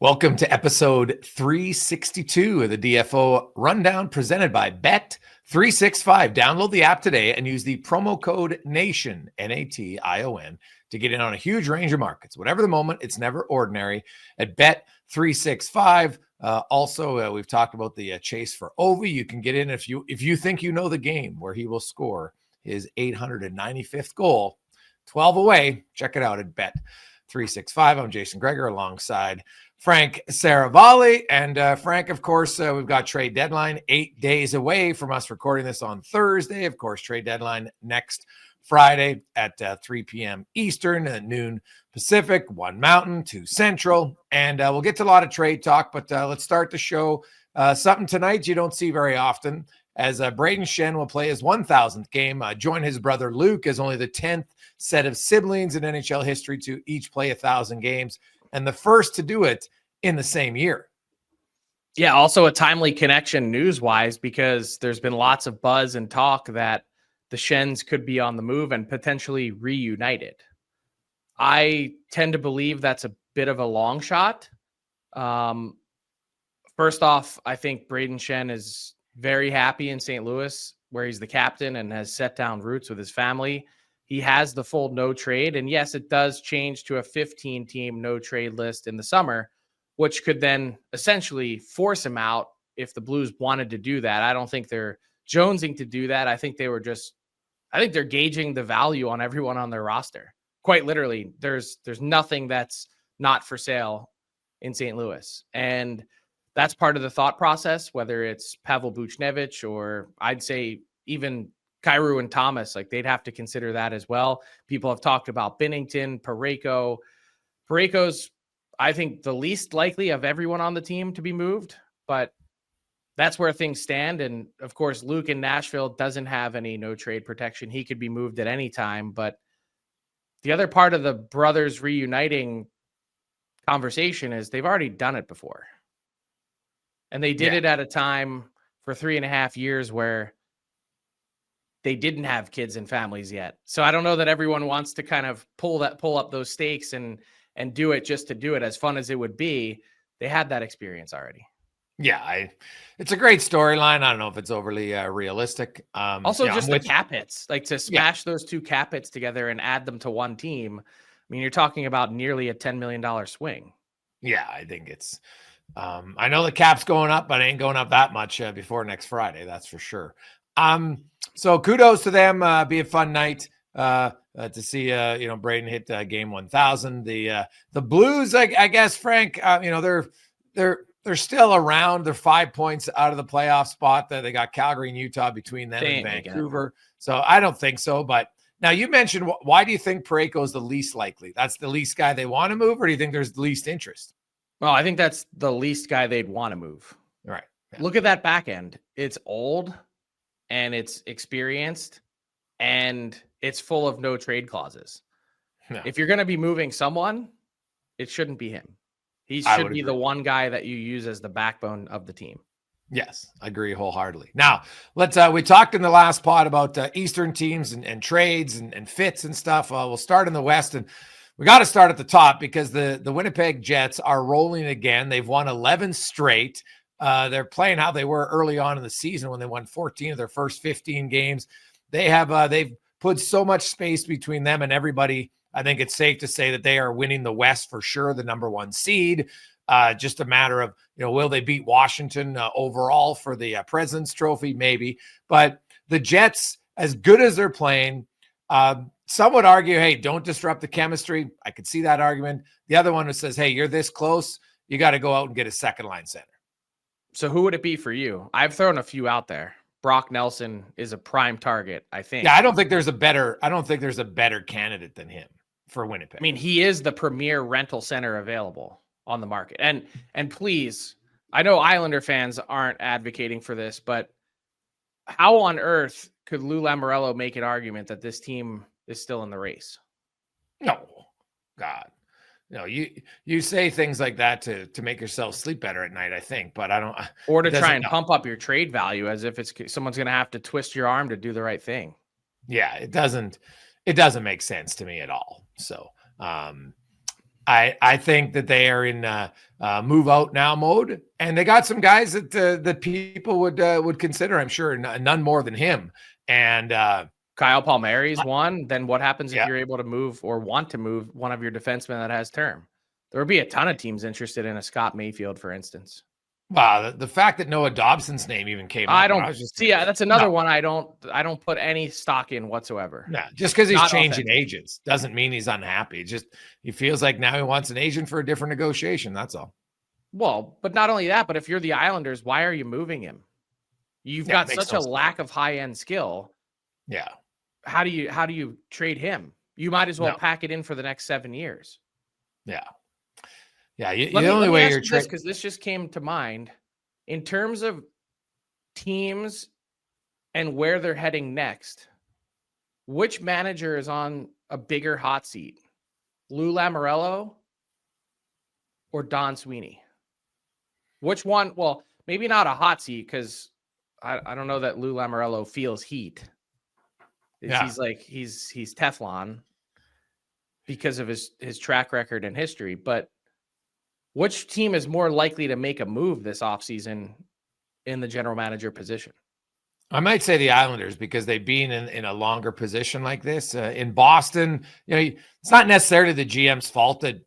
Welcome to episode 362 of the DFO Rundown presented by Bet365. Download the app today and use the promo code NATION, N-A-T-I-O-N, to get in on a huge range of markets. Whatever the moment, it's never ordinary at Bet365. We've talked about the chase for Ovi. You can get in if you think you know the game where he will score his 895th goal, 12 away. Check it out at Bet365. I'm Jason Greger alongside Frank Seravalli. And Frank, of course, we've got trade deadline 8 days away from us recording this on Thursday. Of course, trade deadline next Friday at 3 p.m. Eastern, at noon Pacific, 1 Mountain, 2 Central. And we'll get to a lot of trade talk, but let's start the show. Something tonight you don't see very often, as Brayden Schenn will play his 1,000th game, join his brother Luke as only the 10th set of siblings in NHL history to each play 1,000 games, and the first to do it in the same year. Yeah, also a timely connection news-wise, because there's been lots of buzz and talk that the Schenns could be on the move and potentially reunited. I tend to believe that's a bit of a long shot. First off, I think Brayden Schenn is very happy in St. Louis, where he's the captain and has set down roots with his family. He has the full no trade. And yes, it does change to a 15-team no trade list in the summer, which could then essentially force him out if the Blues wanted to do that. I don't think they're jonesing to do that. I think they're gauging the value on everyone on their roster. Quite literally, there's nothing that's not for sale in St. Louis. And that's part of the thought process, whether it's Pavel Buchnevich or I'd say even Kyrou and Thomas, like they'd have to consider that as well. People have talked about Binnington, Parayko. Parayko's, I think, the least likely of everyone on the team to be moved, but that's where things stand. And of course, Luke in Nashville doesn't have any no trade protection. He could be moved at any time. But the other part of the brothers reuniting conversation is they've already done it before. And they did it at a time for 3.5 years where they didn't have kids and families yet. So I don't know that everyone wants to kind of pull up those stakes and do it just to do it. As fun as it would be, they had that experience already. Yeah, it's a great storyline. I don't know if it's overly realistic. The cap hits, like to smash those two cap hits together and add them to one team. I mean, you're talking about nearly a $10 million swing. Yeah, I think it's I know the cap's going up, but it ain't going up that much before next Friday. That's for sure. So kudos to them. Be a fun night to see Brayden hit game 1,000. The Blues, I guess, Frank. They're still around. They're 5 points out of the playoff spot. They got Calgary and Utah between them and Vancouver. So I don't think so. But now you mentioned, why do you think Parayko is the least likely? That's the least guy they want to move, or do you think there's the least interest? Well, I think that's the least guy they'd want to move. Right. Yeah. Look at that back end. It's old and it's experienced and it's full of no trade clauses. No. If you're going to be moving someone, it shouldn't be him. He should be the one guy that you use as the backbone of the team. Yes, I agree wholeheartedly. Now, let's we talked in the last pod about Eastern teams and trades and fits and stuff. We'll start in the West, and we got to start at the top because the Winnipeg Jets are rolling again. They've won 11 straight. They're playing how they were early on in the season when they won 14 of their first 15 games. They've put so much space between them and everybody. I think it's safe to say that they are winning the West for sure, the number 1 seed. Just a matter of, will they beat Washington overall for the President's Trophy? Maybe. But the Jets, as good as they're playing, some would argue, hey, don't disrupt the chemistry. I could see that argument. The other one who says, hey, you're this close, you got to go out and get a second line center. So who would it be for you? I've thrown a few out there. Brock Nelson is a prime target, I think. Yeah, I don't think there's a better candidate than him for Winnipeg. I mean, he is the premier rental center available on the market. And please, I know Islander fans aren't advocating for this, but how on earth could Lou Lamoriello make an argument that this team is still in the race? No, God. No, you say things like that to make yourself sleep better at night, I think, but I don't. Or to try and pump up your trade value as if someone's going to have to twist your arm to do the right thing. Yeah, it doesn't make sense to me at all. So I think that they are in move out now mode, and they got some guys that people would consider. I'm sure none more than him. And Kyle Palmieri's one. Then what happens if Yeah. you're able to move or want to move one of your defensemen that has term? There would be a ton of teams interested in a Scott Mayfield, for instance. Wow, the fact that Noah Dobson's name even came up. I don't see. Yeah, that's another one I don't put any stock in whatsoever. No, just because he's Not changing authentic. agents doesn't mean he's unhappy. Just he feels like now he wants an agent for a different negotiation. That's all. Well, but not only that, but if you're the Islanders, why are you moving him? You've got makes such no a sense. lack of high-end skill. Yeah. How do you trade him? You might as well No. pack it in for the next 7 years. Yeah. Yeah. The Let only me way ask you're you this, trading. because this just came to mind. In terms of teams and where they're heading next, which manager is on a bigger hot seat? Lou Lamoriello or Don Sweeney? Which one? Well, maybe not a hot seat, because I don't know that Lou Lamoriello feels heat. Yeah. He's Teflon because of his track record and history. But which team is more likely to make a move this offseason in the general manager position? I might say the Islanders, because they've been in a longer position like this. In Boston, it's not necessarily the GM's fault that,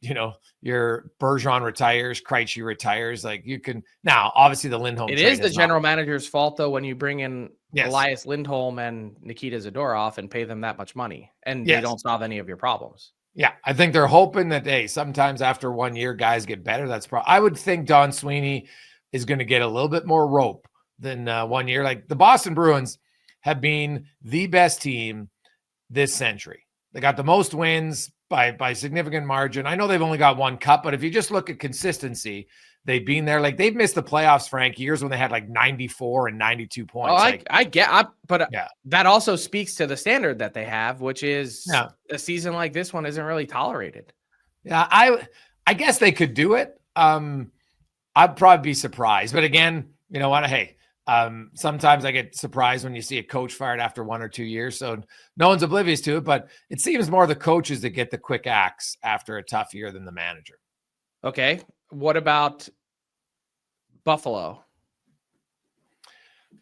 your Bergeron retires, Krejci retires. Like you can now, obviously the Lindholm. It trade is the general manager's fault, though, when you bring in Yes. Elias Lindholm and Nikita Zadorov and pay them that much money, and Yes. they don't solve any of your problems. Yeah, I think they're hoping that, hey, sometimes after 1 year, guys get better. I would think Don Sweeney is going to get a little bit more rope than 1 year. Like the Boston Bruins have been the best team this century. They got the most wins by significant margin. I know they've only got one cup, but if you just look at consistency, they've been there. Like they've missed the playoffs, Frank, years when they had like 94 and 92 points. But that also speaks to the standard that they have, which is a season like this one isn't really tolerated. Yeah, I guess they could do it. I'd probably be surprised, but again, you know what? Hey, sometimes I get surprised when you see a coach fired after 1 or 2 years. So no one's oblivious to it, but it seems more the coaches that get the quick axe after a tough year than the manager. Okay. What about Buffalo?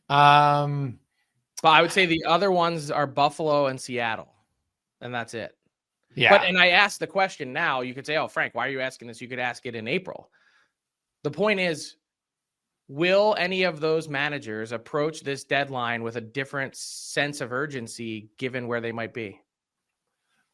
But I would say the other ones are Buffalo and Seattle, and that's it. Yeah. And I asked the question now. You could say, oh, Frank, why are you asking this? You could ask it in April. The point is, will any of those managers approach this deadline with a different sense of urgency given where they might be?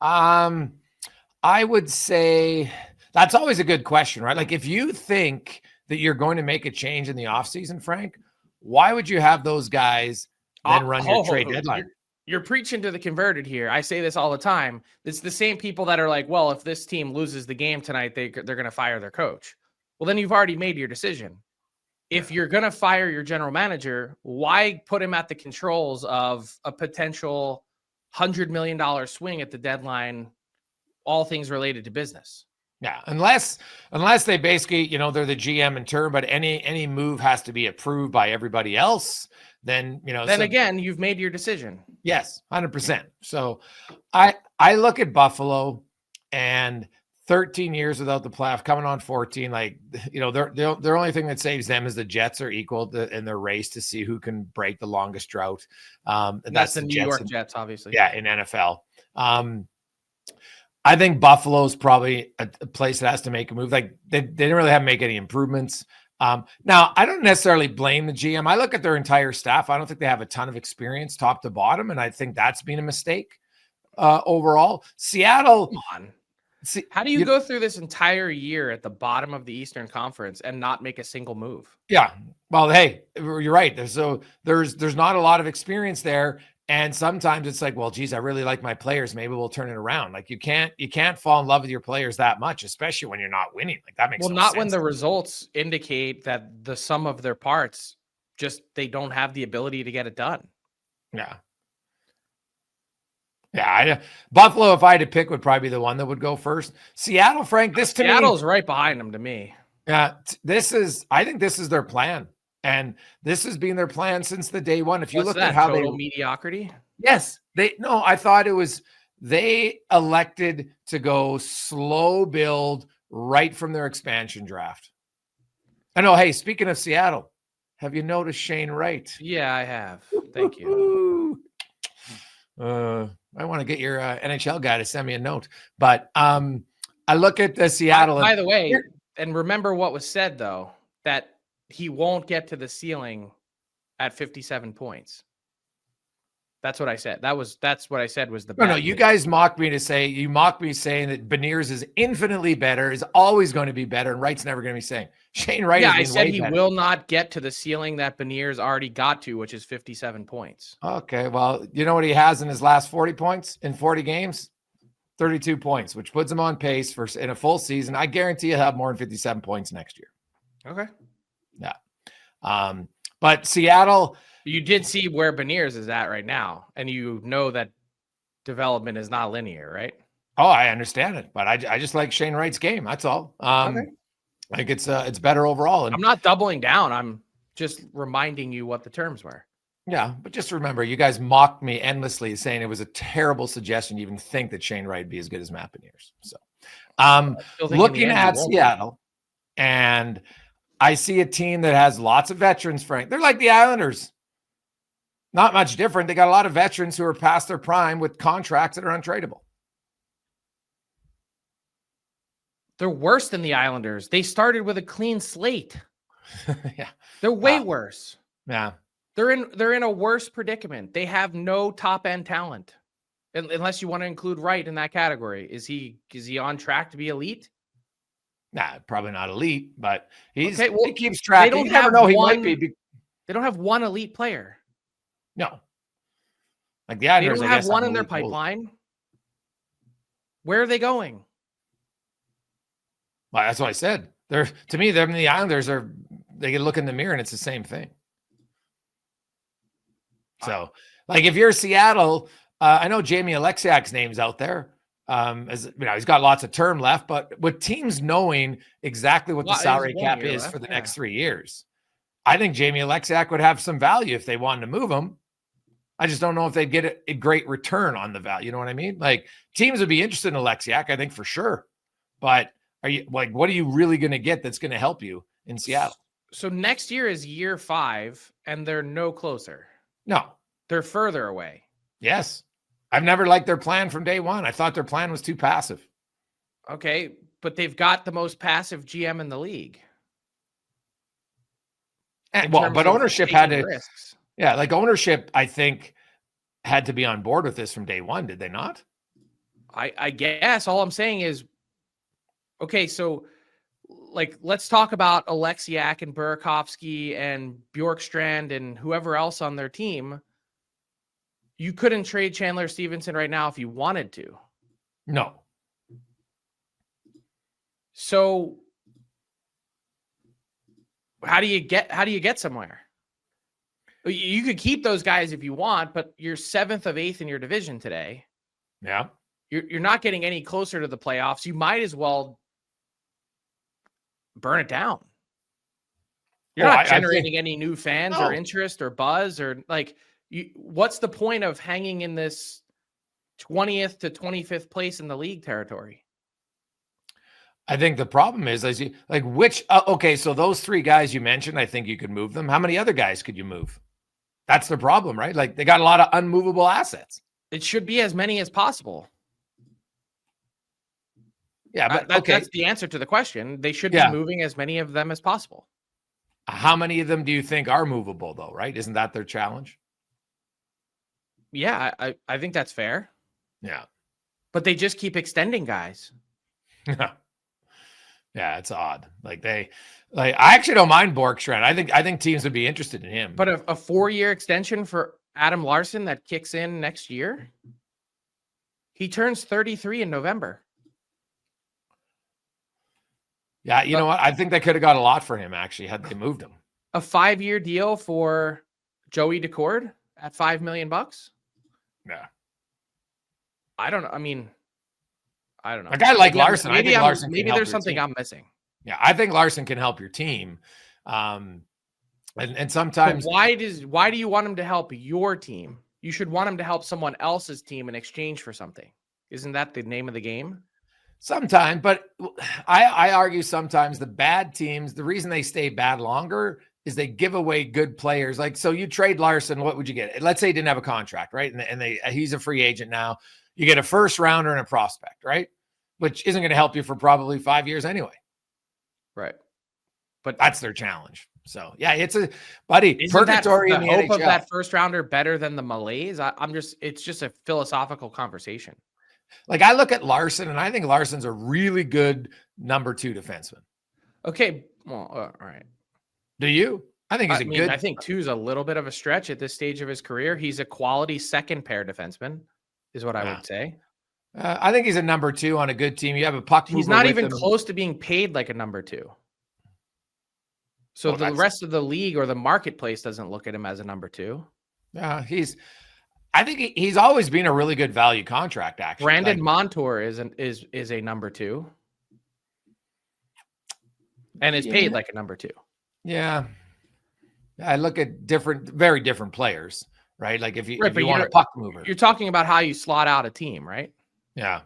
I would say that's always a good question, right? Like if you think that you're going to make a change in the offseason, Frank, why would you have those guys then run your trade deadline? You're preaching to the converted here. I say this all the time. It's the same people that are like, well, if this team loses the game tonight, they're going to fire their coach. Well, then you've already made your decision. If you're going to fire your general manager, why put him at the controls of a potential $100 million swing at the deadline, all things related to business? Yeah, unless they basically, they're the GM in turn, but any move has to be approved by everybody else. Then, again, you've made your decision. Yes, 100%. So I look at Buffalo and 13 years without the playoff, coming on 14. Like, their only thing that saves them is the Jets are equal in their race to see who can break the longest drought. That's the New York Jets, obviously. Yeah, in NFL. I think Buffalo's probably a place that has to make a move. Like they didn't really have to make any improvements. Now, I don't necessarily blame the GM. I look at their entire staff. I don't think they have a ton of experience top to bottom, and I think that's been a mistake overall. Seattle. Come on. How do you go through this entire year at the bottom of the Eastern Conference and not make a single move? Yeah. Well, hey, you're right. There's not a lot of experience there. And sometimes it's like, well, geez, I really like my players. Maybe we'll turn it around. Like you can't fall in love with your players that much, especially when you're not winning. Like that makes no sense. When the results indicate that the sum of their parts, just they don't have the ability to get it done. Yeah. Yeah, Buffalo, if I had to pick, would probably be the one that would go first. Seattle, Frank, Seattle's right behind them to me. Yeah, I think this is their plan. And this has been their plan since the day one. If you look at how total mediocrity. Yes, I thought it was, they elected to go slow build, right from their expansion draft. I know. Hey, speaking of Seattle, have you noticed Shane Wright? Yeah, I have. Thank you. I want to get your NHL guy to send me a note, but I look at the Seattle. By the way, and remember what was said though, that he won't get to the ceiling at 57 points. That's what I said. That's what I said was the no. You guys mocked me saying that Beniers is infinitely better, is always going to be better, and Wright's never going to be saying Shane Wright. Yeah, I said he will not get to the ceiling that Beniers already got to, which is 57 points. Okay, well, you know what he has in his last 40 points in 40 games? 32 points, which puts him on pace for in a full season. I guarantee he'll have more than 57 points next year. Okay. Yeah. But Seattle. You did see where Beniers is at right now, and you know that development is not linear, right? Oh, I understand it, but I just like Shane Wright's game. That's all. Okay. I think it's better overall. And I'm not doubling down. I'm just reminding you what the terms were. Yeah, but just remember, you guys mocked me endlessly, saying it was a terrible suggestion to even think that Shane Wright would be as good as Matt Beniers. So, looking at Seattle, and I see a team that has lots of veterans, Frank. They're like the Islanders. Not much different. They got a lot of veterans who are past their prime with contracts that are untradeable. They're worse than the Islanders. They started with a clean slate. Yeah. They're way worse. Yeah. They're in a worse predicament. They have no top end talent. Unless you want to include Wright in that category. Is he on track to be elite? Nah, probably not elite, but he keeps They track. don't You never know, he might be. They don't have one elite player. No. Like the Islanders, they don't have one in their pipeline. Where are they going? Well, that's what I said. To me, them and the Islanders they can look in the mirror and it's the same thing. So, like if you're Seattle, I know Jamie Alexiak's name's out there. As you know, he's got lots of term left, but with teams knowing exactly what the salary cap is for the next 3 years, I think Jamie Alexiak would have some value if they wanted to move him. I just don't know if they'd get a great return on the value. You know what I mean? Like teams would be interested in Alexiak, I think for sure. But what are you really going to get that's going to help you in Seattle? So next year is year 5 and they're no closer. No, they're further away. Yes. I've never liked their plan from day one. I thought their plan was too passive. Okay, but they've got the most passive GM in the league. But ownership had to risks. Yeah, like ownership, I think, had to be on board with this from day one, did they not? I guess all I'm saying is, okay, so like let's talk about Alexiak and Burakovsky and Bjorkstrand and whoever else on their team. You couldn't trade Chandler Stevenson right now if you wanted to. No. So how do you get somewhere? You could keep those guys if you want, but you're 7th of 8th in your division today. Yeah. You're not getting any closer to the playoffs. You might as well burn it down. You're not generating any new fans or interest or buzz or like what's the point of hanging in this 20th to 25th place in the league territory? I think the problem is, so those 3 guys you mentioned, I think you could move them. How many other guys could you move? That's the problem, right? Like they got a lot of unmovable assets. It should be as many as possible. Yeah, but that's the answer to the question. They should be moving as many of them as possible. How many of them do you think are movable though, right? Isn't that their challenge? Yeah, I think that's fair. Yeah. But they just keep extending guys. Yeah, it's odd. I actually don't mind Bjorkstrand. I think teams would be interested in him. But a 4-year extension for Adam Larsson that kicks in next year? He turns 33 in November. Yeah, you know what? I think they could have got a lot for him, actually, had they moved him. A 5-year deal for Joey Decord at $5 million? Yeah. I don't know. I mean, I don't know. A guy like Larsson, maybe there's something I'm missing. Yeah, I think Larsson can help your team. And sometimes but why do you want him to help your team? You should want him to help someone else's team in exchange for something. Isn't that the name of the game? Sometimes, but I argue sometimes the bad teams, the reason they stay bad longer is they give away good players. Like, so you trade Larson, what would you get? Let's say he didn't have a contract, right? And he's a free agent now. You get a first rounder and a prospect, right? Which isn't going to help you for probably 5 years anyway. Right. But that's their challenge. So yeah, it's a buddy. Isn't purgatory that in the the hope NHL. of that first rounder better than the malaise? It's just a philosophical conversation. Like, I look at Larson, and I think Larson's a really good number 2 defenseman. Okay, well, all right. Do you? I think he's good. I think 2 is a little bit of a stretch at this stage of his career. He's a quality second pair defenseman, is what I would say. I think he's a number 2 on a good team. You have a puck mover. He's not even close to being paid like a number 2. So the rest of the league or the marketplace doesn't look at him as a number 2. Yeah, I think he's always been a really good value contract, actually. Brandon Montour is a number 2. And is paid like a number 2. Yeah. I look at very different players, right? Like if you want a puck mover. You're talking about how you slot out a team, right? Yeah.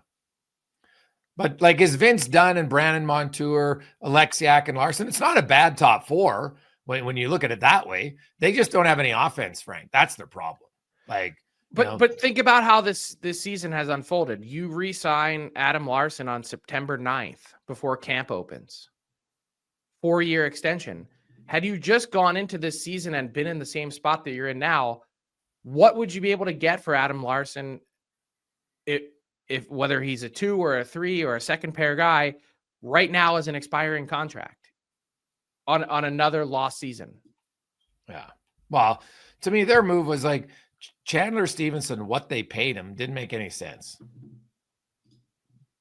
But like, is Vince Dunn and Brandon Montour, Alexiak and Larson, it's not a bad top 4 when you look at it that way. They just don't have any offense, Frank. That's their problem. Like, but think about how this season has unfolded. You re-sign Adam Larson on September 9th before camp opens. 4-year extension. Had you just gone into this season and been in the same spot that you're in now, what would you be able to get for Adam Larson if whether he's a 2 or a 3 or a second pair guy right now as an expiring contract on another lost season? Yeah. Well, to me, their move was like Chandler Stevenson, what they paid him didn't make any sense.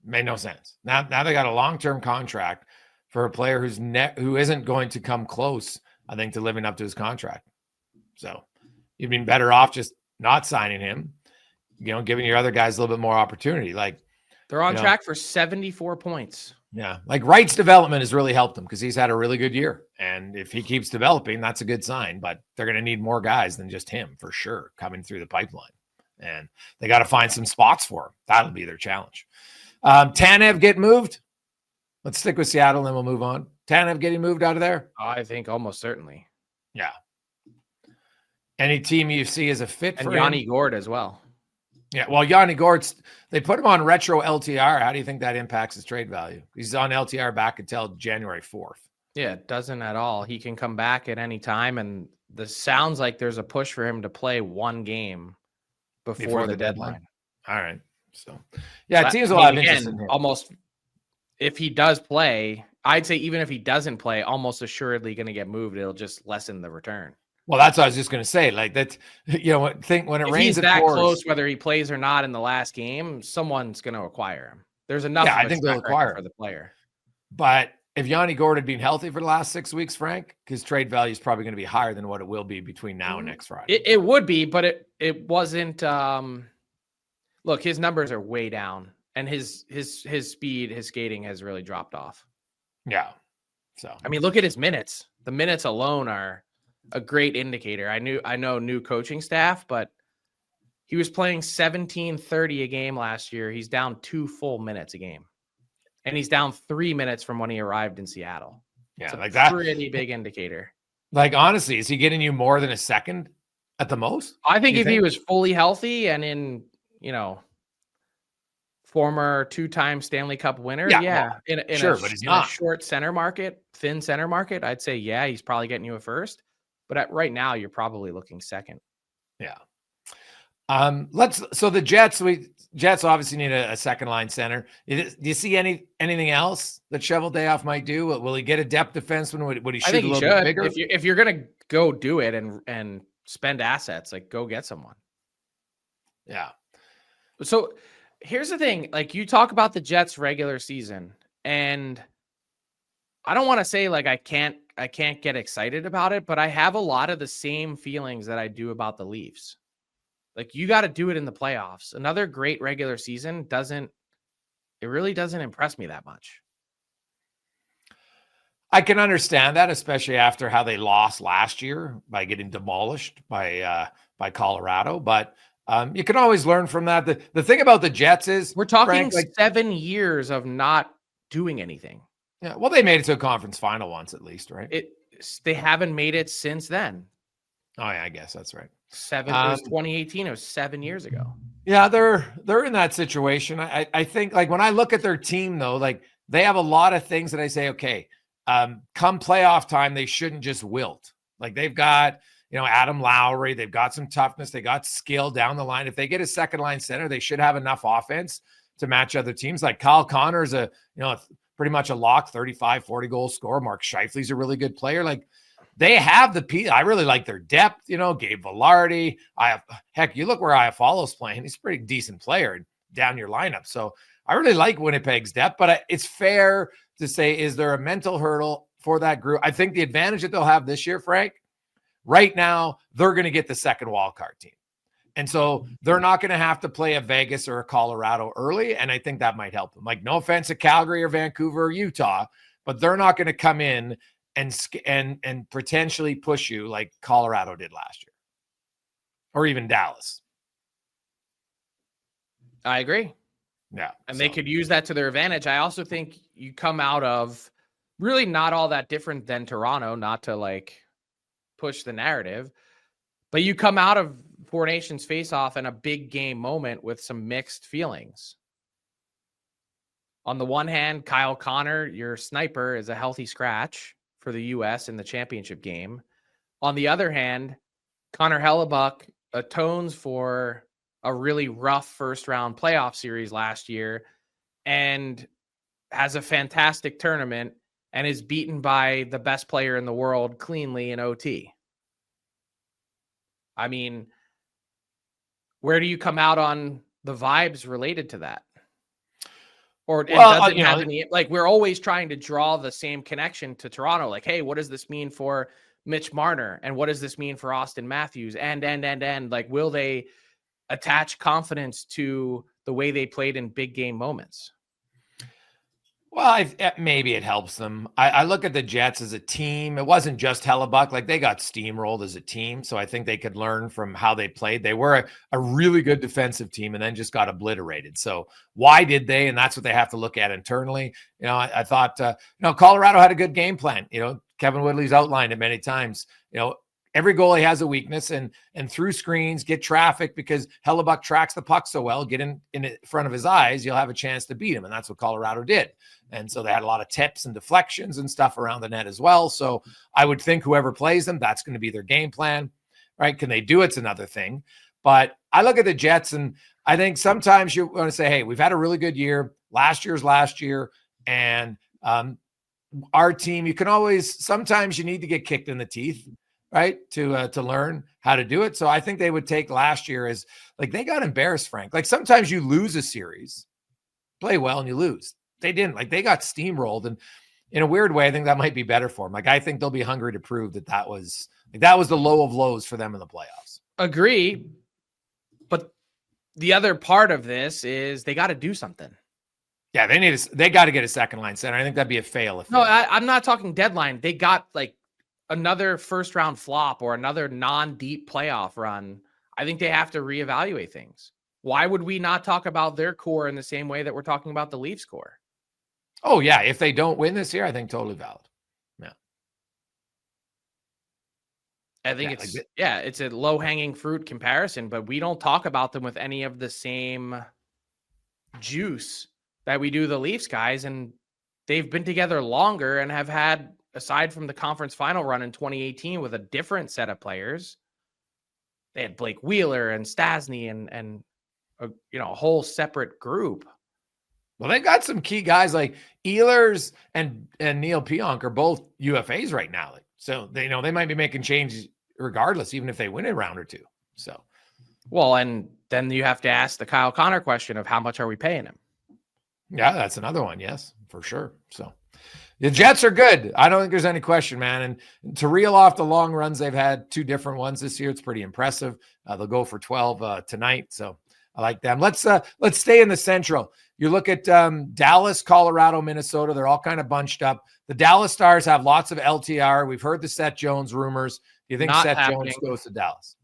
Made no sense. Now they got a long-term contract for a player who isn't going to come close, I think, to living up to his contract. So you'd been better off just not signing him, giving your other guys a little bit more opportunity. Like, they're on track for 74 points. Yeah. Like, Wright's development has really helped him because he's had a really good year. And if he keeps developing, that's a good sign, but they're going to need more guys than just him for sure coming through the pipeline. And they got to find some spots for him. That'll be their challenge. Tanev get moved. Let's stick with Seattle, and then we'll move on. Tanev getting moved out of there? I think almost certainly. Yeah. Any team you see as a fit for Yanni Gourde as well. Yeah, well, Yanni Gourde, they put him on retro LTR. How do you think that impacts his trade value? He's on LTR back until January 4th. Yeah, it doesn't at all. He can come back at any time, and this sounds like there's a push for him to play 1 game before the deadline. All right. So, yeah, it seems a lot of interest in him. Almost, if he does play, I'd say even if he doesn't play, almost assuredly going to get moved. It'll just lessen the return. Well, that's what I was just going to say. Like, that, when it rains, he's that close, whether he plays or not in the last game, someone's going to acquire him. There's enough. Yeah, I think they'll acquire for the player. But if Yanni Gourde had been healthy for the last 6 weeks, Frank, his trade value is probably going to be higher than what it will be between now and next Friday. It would be, but it wasn't. Look, his numbers are way down, and his speed, his skating has really dropped off. Yeah. So I mean, look at his minutes. The minutes alone are a great indicator. I know new coaching staff, but he was playing 17:30 a game last year. He's down 2 full minutes a game, and he's down 3 minutes from when he arrived in Seattle. Yeah, like that. Pretty big indicator. Like, honestly, is he getting you more than a second at the most? I think if he was fully healthy and in, former 2-time Stanley Cup winner, in a short center market, thin center market, I'd say, yeah, he's probably getting you a first. But right now, you're probably looking second. Yeah. So the Jets obviously need a second line center. Do you see anything else that Cheveldayoff might do? Will he get a depth defenseman? Would he shoot a little bit bigger? If you're gonna go do it and spend assets, like, go get someone. Yeah. So here's the thing: like, you talk about the Jets regular season, and I don't want to say like I can't get excited about it, but I have a lot of the same feelings that I do about the Leafs. Like, you got to do it in the playoffs. Another great regular season really doesn't impress me that much. I can understand that, especially after how they lost last year by getting demolished by Colorado. But You can always learn from that. The thing about the Jets is we're talking 7 years of not doing anything. Yeah, well, they made it to a conference final once at least, right? They haven't made it since then. Oh yeah, I guess that's right. It was 2018. It was 7 years ago. Yeah, they're in that situation. I think like when I look at their team though, like they have a lot of things that I say, okay, come playoff time, they shouldn't just wilt. Like they've got, Adam Lowry, they've got some toughness, they got skill down the line. If they get a second line center, they should have enough offense to match other teams. Like Kyle Connor's pretty much a lock, 35, 40 goal scorer. Mark Scheifele's a really good player. Like they have the piece. I really like their depth, Gabe Vilardi. You look where Iafallo's playing. He's a pretty decent player down your lineup. So I really like Winnipeg's depth, but it's fair to say, is there a mental hurdle for that group? I think the advantage that they'll have this year, Frank, right now, they're going to get the second wild card team. And so they're not going to have to play a Vegas or a Colorado early. And I think that might help them. Like, no offense to Calgary or Vancouver or Utah, but they're not going to come in and potentially push you like Colorado did last year or even Dallas. I agree. Yeah. And they could use that to their advantage. I also think you come out of really not all that different than Toronto, not to like push the narrative, but you come out of Four Nations Faceoff in a big game moment with some mixed feelings. On the one hand, Kyle Connor, your sniper, is a healthy scratch for the U.S. in the championship game. On the other hand, Connor Hellebuyck atones for a really rough first-round playoff series last year and has a fantastic tournament and is beaten by the best player in the world cleanly in OT. I mean, where do you come out on the vibes related to that? Or does it have any, like, we're always trying to draw the same connection to Toronto. Like, hey, what does this mean for Mitch Marner? And what does this mean for Austin Matthews? And like, will they attach confidence to the way they played in big game moments? Well, maybe it helps them. I look at the Jets as a team. It wasn't just Hellebuyck. Like, they got steamrolled as a team. So I think they could learn from how they played. They were a really good defensive team and then just got obliterated. So why did they? And that's what they have to look at internally. I thought, Colorado had a good game plan. Kevin Woodley's outlined it many times. Every goalie has a weakness, and through screens, get traffic, because Hellebuyck tracks the puck so well, get in front of his eyes, you'll have a chance to beat him. And that's what Colorado did. And so they had a lot of tips and deflections and stuff around the net as well. So I would think whoever plays them, that's going to be their game plan, right? Can they do it? It's another thing. But I look at the Jets, and I think sometimes you want to say, hey, we've had a really good year. Last year. And our team, you can always, sometimes you need to get kicked in the teeth, right? To learn how to do it. So I think they would take last year as, like, they got embarrassed, Frank. Like, sometimes you lose a series, play well, and you lose. They didn't. Like, they got steamrolled. And in a weird way, I think that might be better for them. Like, I think they'll be hungry to prove that was the low of lows for them in the playoffs. Agree. But the other part of this is they got to do something. Yeah, they got to get a second line center. I think that'd be a fail. I'm not talking deadline. They got like another first round flop or another non-deep playoff run. I think they have to reevaluate things. Why would we not talk about their core in the same way that we're talking about the Leafs core? Oh yeah. If they don't win this year, I think totally valid. Yeah. I think it's a low hanging fruit comparison, but we don't talk about them with any of the same juice that we do the Leafs guys. And they've been together longer and have had, aside from the conference final run in 2018 with a different set of players, they had Blake Wheeler and Stasny and a whole separate group. Well, they got some key guys like Ehlers and Neil Pionk are both UFAs right now. So they might be making changes regardless, even if they win a round or two. So, well, and then you have to ask the Kyle Connor question of how much are we paying him? Yeah, that's another one. Yes, for sure. So the Jets are good. I don't think there's any question, man. And to reel off the long runs, they've had two different ones this year. It's pretty impressive. They'll go for 12 tonight. So I like them. Let's stay in the Central. You look at Dallas, Colorado, Minnesota. They're all kind of bunched up. The Dallas Stars have lots of LTR. We've heard the Seth Jones rumors. Do you think Jones goes to Dallas?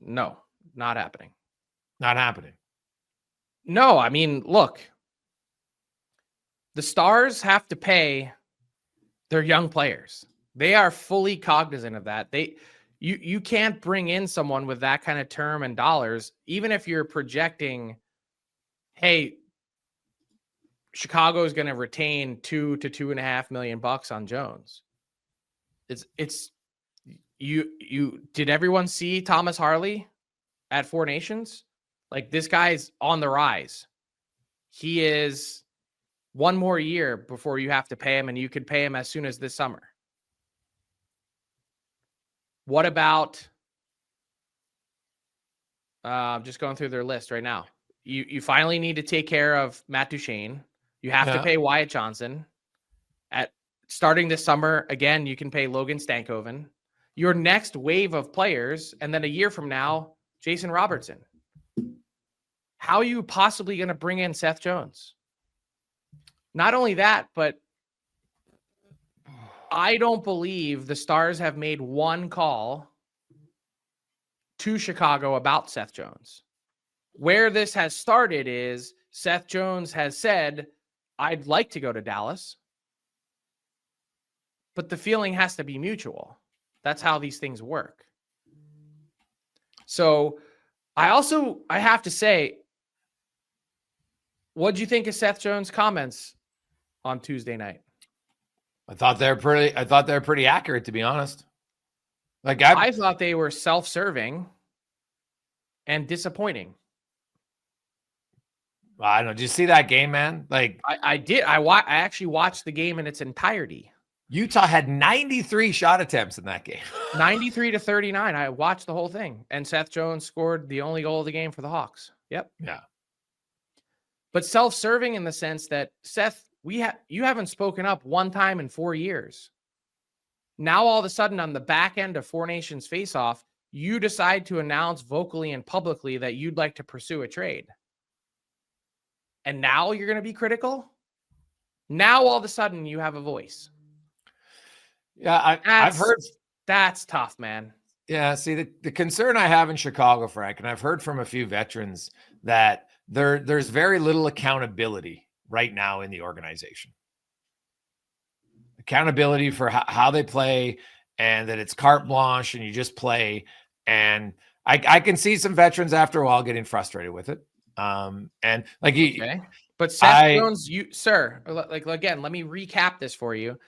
No, not happening. Not happening. No, I mean, look, the Stars have to pay their young players. They are fully cognizant of that. You can't bring in someone with that kind of term and dollars, even if you're projecting, hey, Chicago is going to retain $2 to $2.5 million on Jones. It's you did everyone see Thomas Harley at Four Nations? Like, this guy's on the rise. He is one more year before you have to pay him, and you could pay him as soon as this summer. What about just going through their list right now? You finally need to take care of Matt Duchene. You have to pay Wyatt Johnson. At starting this summer, again, you can pay Logan Stankoven. Your next wave of players, and then a year from now, Jason Robertson. How are you possibly going to bring in Seth Jones? Not only that, but I don't believe the Stars have made one call to Chicago about Seth Jones. Where this has started is Seth Jones has said, I'd like to go to Dallas, but the feeling has to be mutual. That's how these things work. So I have to say, what'd you think of Seth Jones' comments on Tuesday night? I thought they're pretty accurate, to be honest. Like, I thought they were self-serving and disappointing. I don't know. Did you see that game, man? Like, I did. I actually watched the game in its entirety. Utah had 93 shot attempts in that game. 93 to 39. I watched the whole thing. And Seth Jones scored the only goal of the game for the Hawks. Yep. Yeah. But self-serving in the sense that, Seth, you haven't spoken up one time in 4 years. Now, all of a sudden, on the back end of Four Nations Faceoff, you decide to announce vocally and publicly that you'd like to pursue a trade. And now you're going to be critical? Now, all of a sudden, you have a voice. Yeah, I've heard. That's tough, man. Yeah, see, the concern I have in Chicago, Frank, and I've heard from a few veterans that there's very little accountability right now in the organization. Accountability for how they play, and that it's carte blanche and you just play. And I can see some veterans after a while getting frustrated with it. And like okay. But Seth Jones, sir, like, again, let me recap this for you.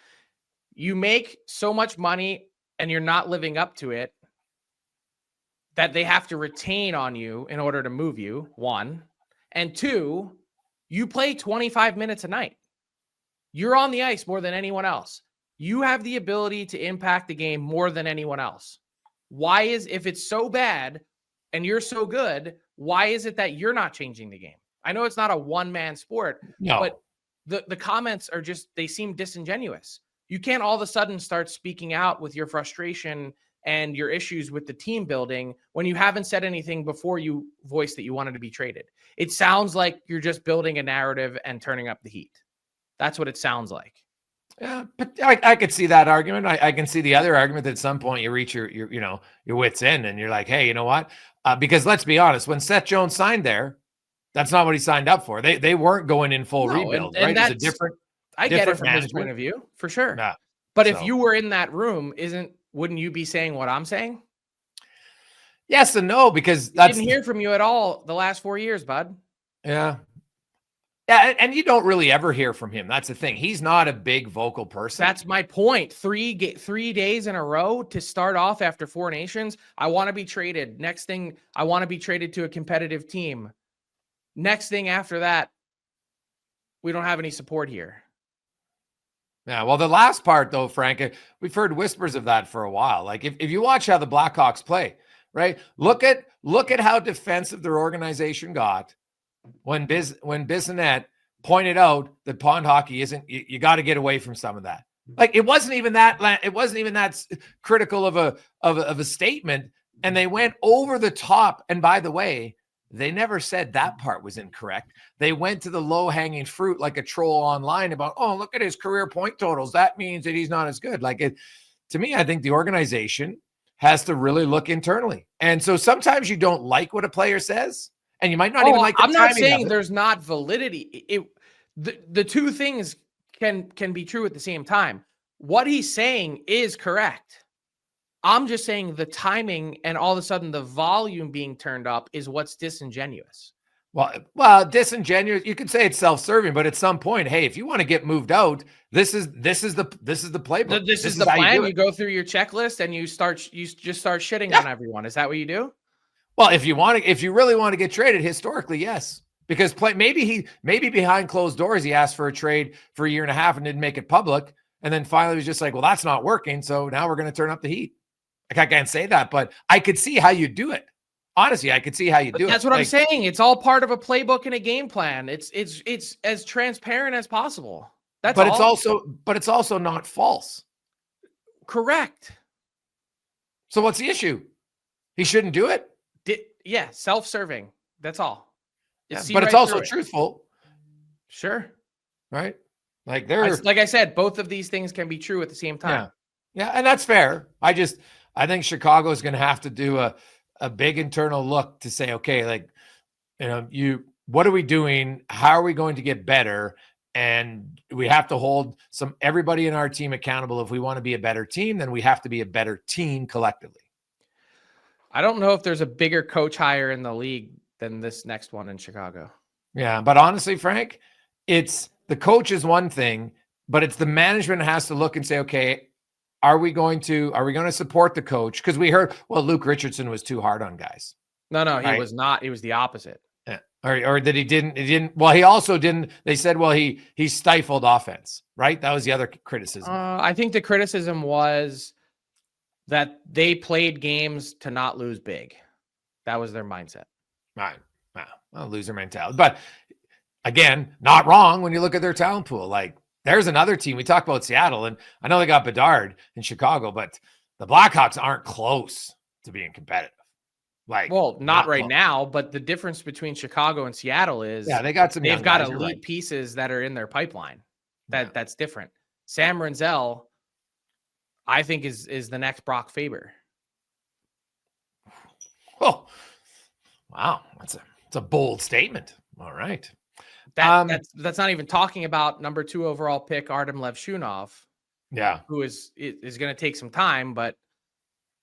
You make so much money and you're not living up to it that they have to retain on you in order to move you, one. And two, you play 25 minutes a night. You're on the ice more than anyone else. You have the ability to impact the game more than anyone else. If it's so bad and you're so good, why is it that you're not changing the game? I know it's not a one-man sport, but the comments are they seem disingenuous. You can't all of a sudden start speaking out with your frustration and your issues with the team building when you haven't said anything before you voiced that you wanted to be traded. It sounds like you're just building a narrative and turning up the heat. That's what it sounds like. Yeah, but I could see that argument. I can see the other argument that at some point you reach your wits end and you're like, hey, you know what? Because let's be honest, when Seth Jones signed there, that's not what he signed up for. They weren't going in full rebuild, right? It's a different. I get it from his point of view, for sure. Yeah. But if you were in that room, wouldn't you be saying what I'm saying? Yes and no, because I didn't hear from you at all the last 4 years, bud. Yeah. Yeah, and you don't really ever hear from him. That's the thing. He's not a big vocal person. That's my point. 3 days in a row to start off after Four Nations. I want to be traded. Next thing, I want to be traded to a competitive team. Next thing after that, we don't have any support here. Yeah, well, the last part, though, Frank, we've heard whispers of that for a while. Like, if you watch how the Blackhawks play, right? Look at how defensive their organization got when Bissonnette pointed out that pond hockey isn't. You got to get away from some of that. Like, it wasn't even that critical of a statement, and they went over the top. And by the way, they never said that part was incorrect. They went to the low-hanging fruit like a troll online about, oh, look at his career point totals. That means that he's not as good. To me, I think the organization has to really look internally. And so sometimes you don't like what a player says, And you might not even like the I'm not timing saying of it. there's not validity. The two things can be true at the same time. What he's saying is correct. I'm just saying the timing and all of a sudden the volume being turned up is what's disingenuous. Well, disingenuous. You could say it's self-serving, but at some point, hey, if you want to get moved out, this is the playbook. This is the plan. You go through your checklist and you just start shitting on everyone. Is that what you do? Well, if you really want to get traded, historically, yes. Because maybe behind closed doors, he asked for a trade for a year and a half and didn't make it public. And then finally was just like, well, that's not working. So now we're going to turn up the heat. Like, I can't say that, but I could see how you do it. Honestly, I could see how you do it. That's what I'm saying. It's all part of a playbook and a game plan. It's as transparent as possible. But it's also not false. Correct. So what's the issue? He shouldn't do it? Self-serving. That's all. But it's also truthful. Sure. Right? Like I said, both of these things can be true at the same time. Yeah, and that's fair. I think Chicago is going to have to do a big internal look to say, okay, like, what are we doing? How are we going to get better? And we have to hold everybody in our team accountable. If we want to be a better team, then we have to be a better team collectively. I don't know if there's a bigger coach hire in the league than this next one in Chicago. Yeah, but honestly, Frank, it's the coach is one thing, but it's the management has to look and say, okay, are we going to support the coach? Because we heard, well, Luke Richardson was too hard on guys. No, he was not. He was the opposite. Yeah. Or that he didn't. Well, he also didn't. They said, well, he stifled offense, right? That was the other criticism. I think the criticism was that they played games to not lose big. That was their mindset. Right. Well, loser mentality. But again, not wrong when you look at their talent pool. Like, there's another team. We talked about Seattle, and I know they got Bedard in Chicago, but the Blackhawks aren't close to being competitive. Like, well, not right now, but the difference between Chicago and Seattle is they've got elite pieces that are in their pipeline. That's different. Sam Renzel, I think, is the next Brock Faber. Oh, wow. That's a bold statement. All right. That's not even talking about number 2 overall pick Artem Levshunov. Yeah. Who is going to take some time, but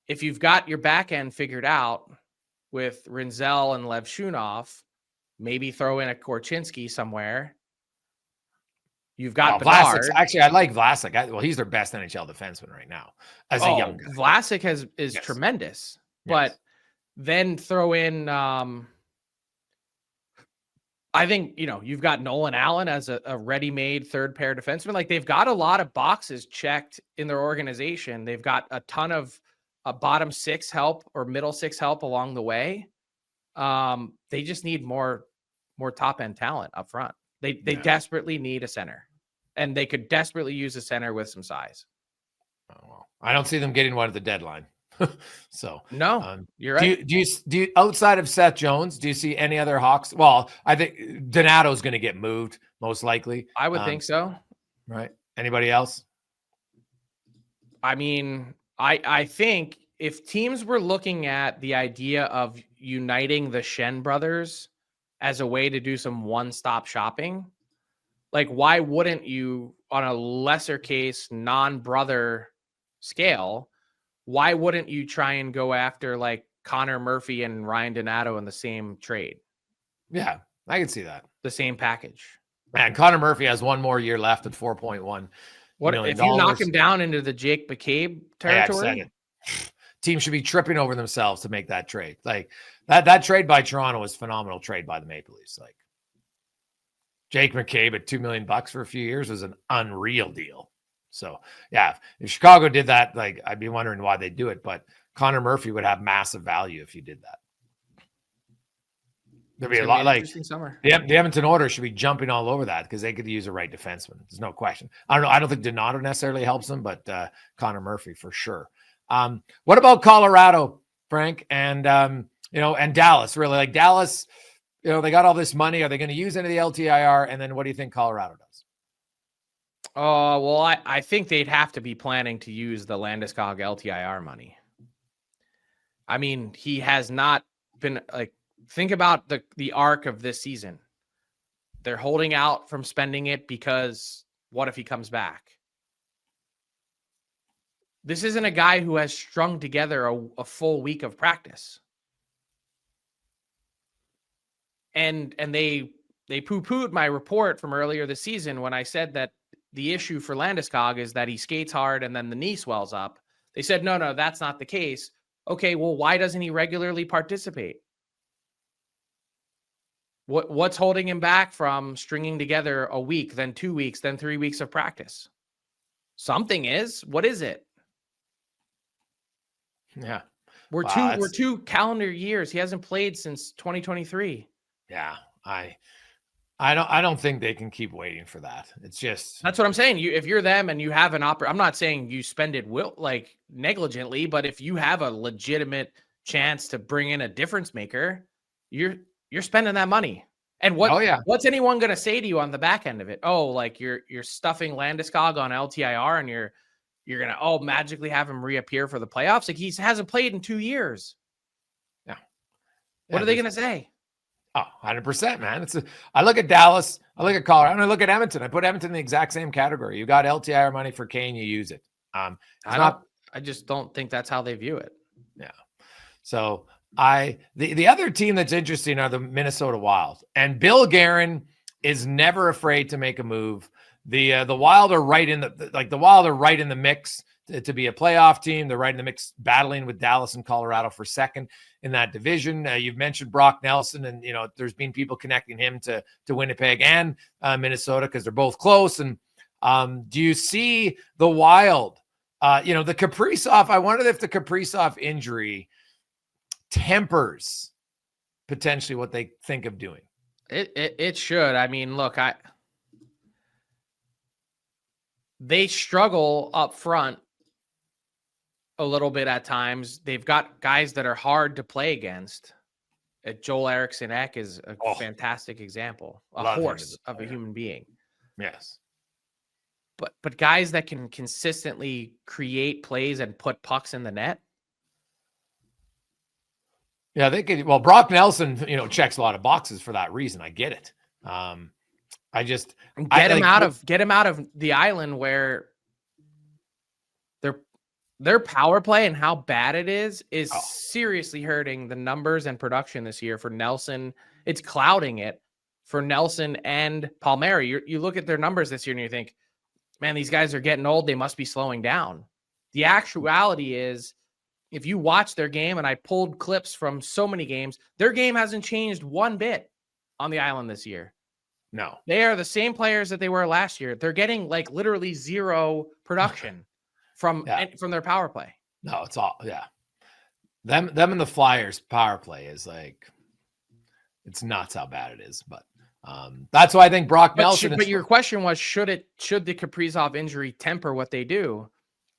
if you've got your back end figured out with Renzel and Levshunov, maybe throw in a Korchinski somewhere. You've got Bedard. Actually, I like Vlasic. He's their best NHL defenseman right now as a young guy. Vlasic is tremendous, but then throw in. I think, you've got Nolan Allen as a ready-made third pair defenseman. Like, they've got a lot of boxes checked in their organization. They've got a ton of bottom 6 help or middle 6 help along the way. They just need more top end talent up front. They desperately need a center, and they could desperately use a center with some size. Oh, well, I don't see them getting one at the deadline. So no, you're right. Do you outside of Seth Jones, do you see any other Hawks? Well, I think Donato's going to get moved most likely. I would think so. Right. Anybody else? I mean, I think if teams were looking at the idea of uniting the Schenn brothers as a way to do some one-stop shopping, like, why wouldn't you, on a lesser case, non-brother scale, why wouldn't you try and go after like Connor Murphy and Ryan Donato in the same trade? Yeah, I can see that. The same package. Man, Connor Murphy has one more year left at $4.1 million. If you knock him down into the Jake McCabe territory? Teams should be tripping over themselves to make that trade. Like, that trade by Toronto was a phenomenal trade by the Maple Leafs. Like, Jake McCabe at $2 million for a few years was an unreal deal. So, yeah, if Chicago did that, like, I'd be wondering why they do it. But Connor Murphy would have massive value if you did that. There'd be a lot, like, summer. The Edmonton Oilers should be jumping all over that because they could use a right defenseman. There's no question. I don't know. I don't think Donato necessarily helps them, but Connor Murphy for sure. What about Colorado, Frank, and and Dallas? Really, like, Dallas, they got all this money. Are they going to use any of the LTIR? And then what do you think Colorado does? Well, I think they'd have to be planning to use the Landeskog LTIR money. I mean, he has not been, like, think about the arc of this season. They're holding out from spending it because what if he comes back? This isn't a guy who has strung together a full week of practice. And they poo-pooed my report from earlier this season when I said that the issue for Landeskog is that he skates hard and then the knee swells up. They said, no, that's not the case. Okay, well, why doesn't he regularly participate? What's holding him back from stringing together a week, then 2 weeks, then 3 weeks of practice? Something is. What is it? Yeah. We're 2 calendar years. He hasn't played since 2023. Yeah. I don't think they can keep waiting for that. It's just, that's what I'm saying. If you're them and you have I'm not saying you spend it negligently, but if you have a legitimate chance to bring in a difference maker, you're spending that money. And what's anyone going to say to you on the back end of it? Oh, like you're stuffing Landeskog on LTIR and you're going to magically have him reappear for the playoffs. Like he hasn't played in 2 years. Yeah. What are they going to say? Oh, 100%, man. I look at Dallas, I look at Colorado, and I look at Edmonton. I put Edmonton in the exact same category. You got LTIR money for Kane, you use it. I just don't think that's how they view it. Yeah. So the other team that's interesting are the Minnesota Wild. And Bill Guerin is never afraid to make a move. The Wild are right in the mix to be a playoff team. They're right in the mix, battling with Dallas and Colorado for second in that division. You've mentioned Brock Nelson, and there's been people connecting him to Winnipeg and Minnesota because they're both close. And do you see the Wild? The Kaprizov. I wondered if the Kaprizov injury tempers potentially what they think of doing. It should. I mean, look, they struggle up front a little bit at times. They've got guys that are hard to play against. Joel Eriksson Ek is a fantastic example, a horse of a human being. Yes. But guys that can consistently create plays and put pucks in the net. Yeah, they could. Well, Brock Nelson, checks a lot of boxes for that reason. I get it. Get him out of the island where their power play and how bad it is seriously hurting the numbers and production this year for Nelson. It's clouding it for Nelson and Palmieri. You look at their numbers this year and you think, man, these guys are getting old. They must be slowing down. The actuality is, if you watch their game, and I pulled clips from so many games, their game hasn't changed one bit on the island this year. No. They are the same players that they were last year. They're getting literally zero production from their power play. No, it's all, them and the Flyers power play is it's nuts how bad it is. But that's why I think Brock Nelson. But your question was, should the Kaprizov injury temper what they do?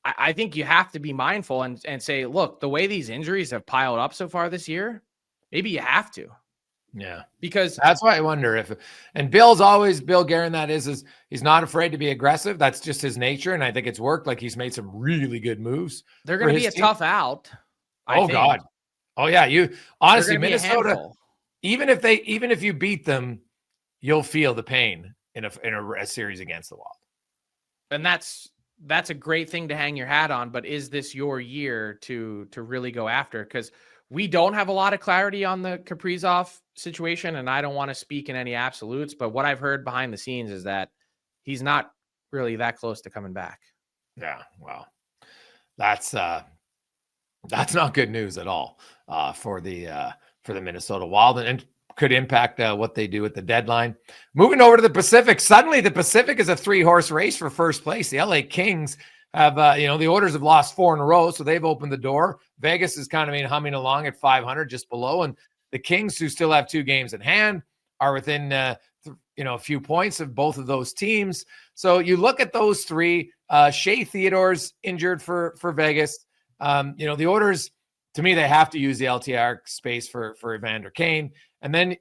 I think you have to be mindful and say, look, the way these injuries have piled up so far this year, maybe you have to. Yeah. Because that's why I wonder and Bill Guerin, that is he's not afraid to be aggressive. That's just his nature. And I think it's worked. He's made some really good moves. They're going to be a tough out. God. Oh yeah. Minnesota, even if you beat them, you'll feel the pain in a series against the Wild. And that's a great thing to hang your hat on, but is this your year to really go after? Because we don't have a lot of clarity on the Kaprizov situation, and I don't want to speak in any absolutes, but what I've heard behind the scenes is that he's not really that close to coming back. Yeah, well, that's not good news at all for the Minnesota Wild, and could impact what they do at the deadline. Moving over to the Pacific, suddenly the Pacific is a 3-horse race for first place. The LA Kings have, the Oilers have lost 4 in a row, so they've opened the door. Vegas is kind of humming along at 500, just below, and the Kings, who still have 2 games in hand, are within a few points of both of those teams. So you look at those 3. Shea Theodore's injured for Vegas. The Oilers, to me, they have to use the LTR space for Evander Kane. And then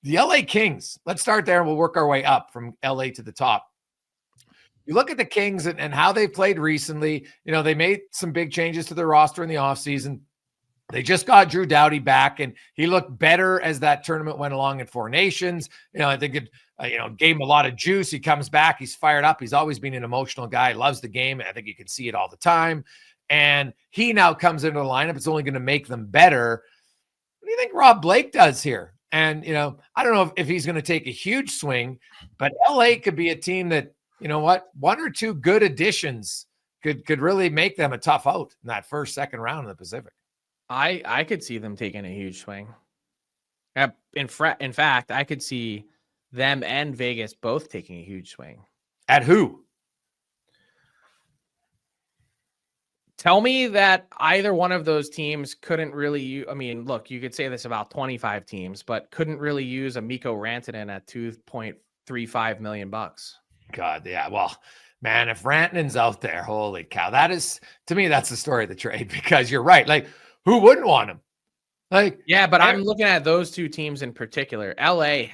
the LA Kings, let's start there and we'll work our way up from LA to the top. You look at the Kings and how they played recently. They made some big changes to their roster in the offseason. They just got Drew Doughty back, and he looked better as that tournament went along in Four Nations. I think it, gave him a lot of juice. He comes back. He's fired up. He's always been an emotional guy. Loves the game. I think you can see it all the time. And he now comes into the lineup. It's only going to make them better. What do you think Rob Blake does here? And, I don't know if he's going to take a huge swing, but LA could be a team that, one or two good additions could really make them a tough out in that first, second round in the Pacific. I could see them taking a huge swing. In fact, I could see them and Vegas both taking a huge swing. At who? Tell me that either one of those teams couldn't really look, you could say this about 25 teams, but couldn't really use a Mikko Rantanen at $2.35 million. God, yeah. Well, man, if Rantanen's out there, holy cow. That is, to me, that's the story of the trade, because you're right. Like, who wouldn't want him? Yeah, but I'm looking at those two teams in particular. LA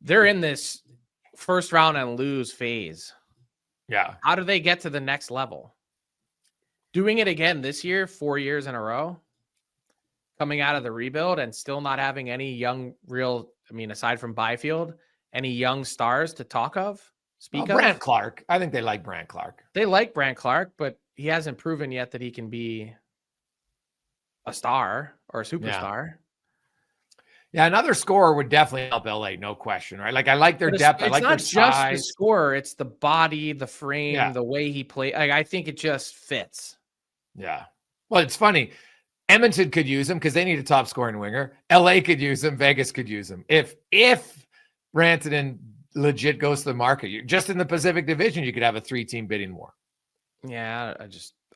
they're in this first round and lose phase. Yeah. How do they get to the next level? Doing it again this year, 4 years in a row, coming out of the rebuild and still not having any young, aside from Byfield, any young stars to talk of, speak of. Brandt Clark. I think they like Brandt Clark. They like Brandt Clark, but he hasn't proven yet that he can be a star or a superstar. Yeah, another scorer would definitely help LA, no question, right? Like, I like their depth. I like their size. It's not just the scorer; it's the body, the frame, the way he plays. I think it just fits. Yeah. Well, it's funny. Edmonton could use him because they need a top scoring winger. LA could use him. Vegas could use him. If Rantanen legit goes to the market, just in the Pacific Division, you could have a 3-team bidding war. Yeah,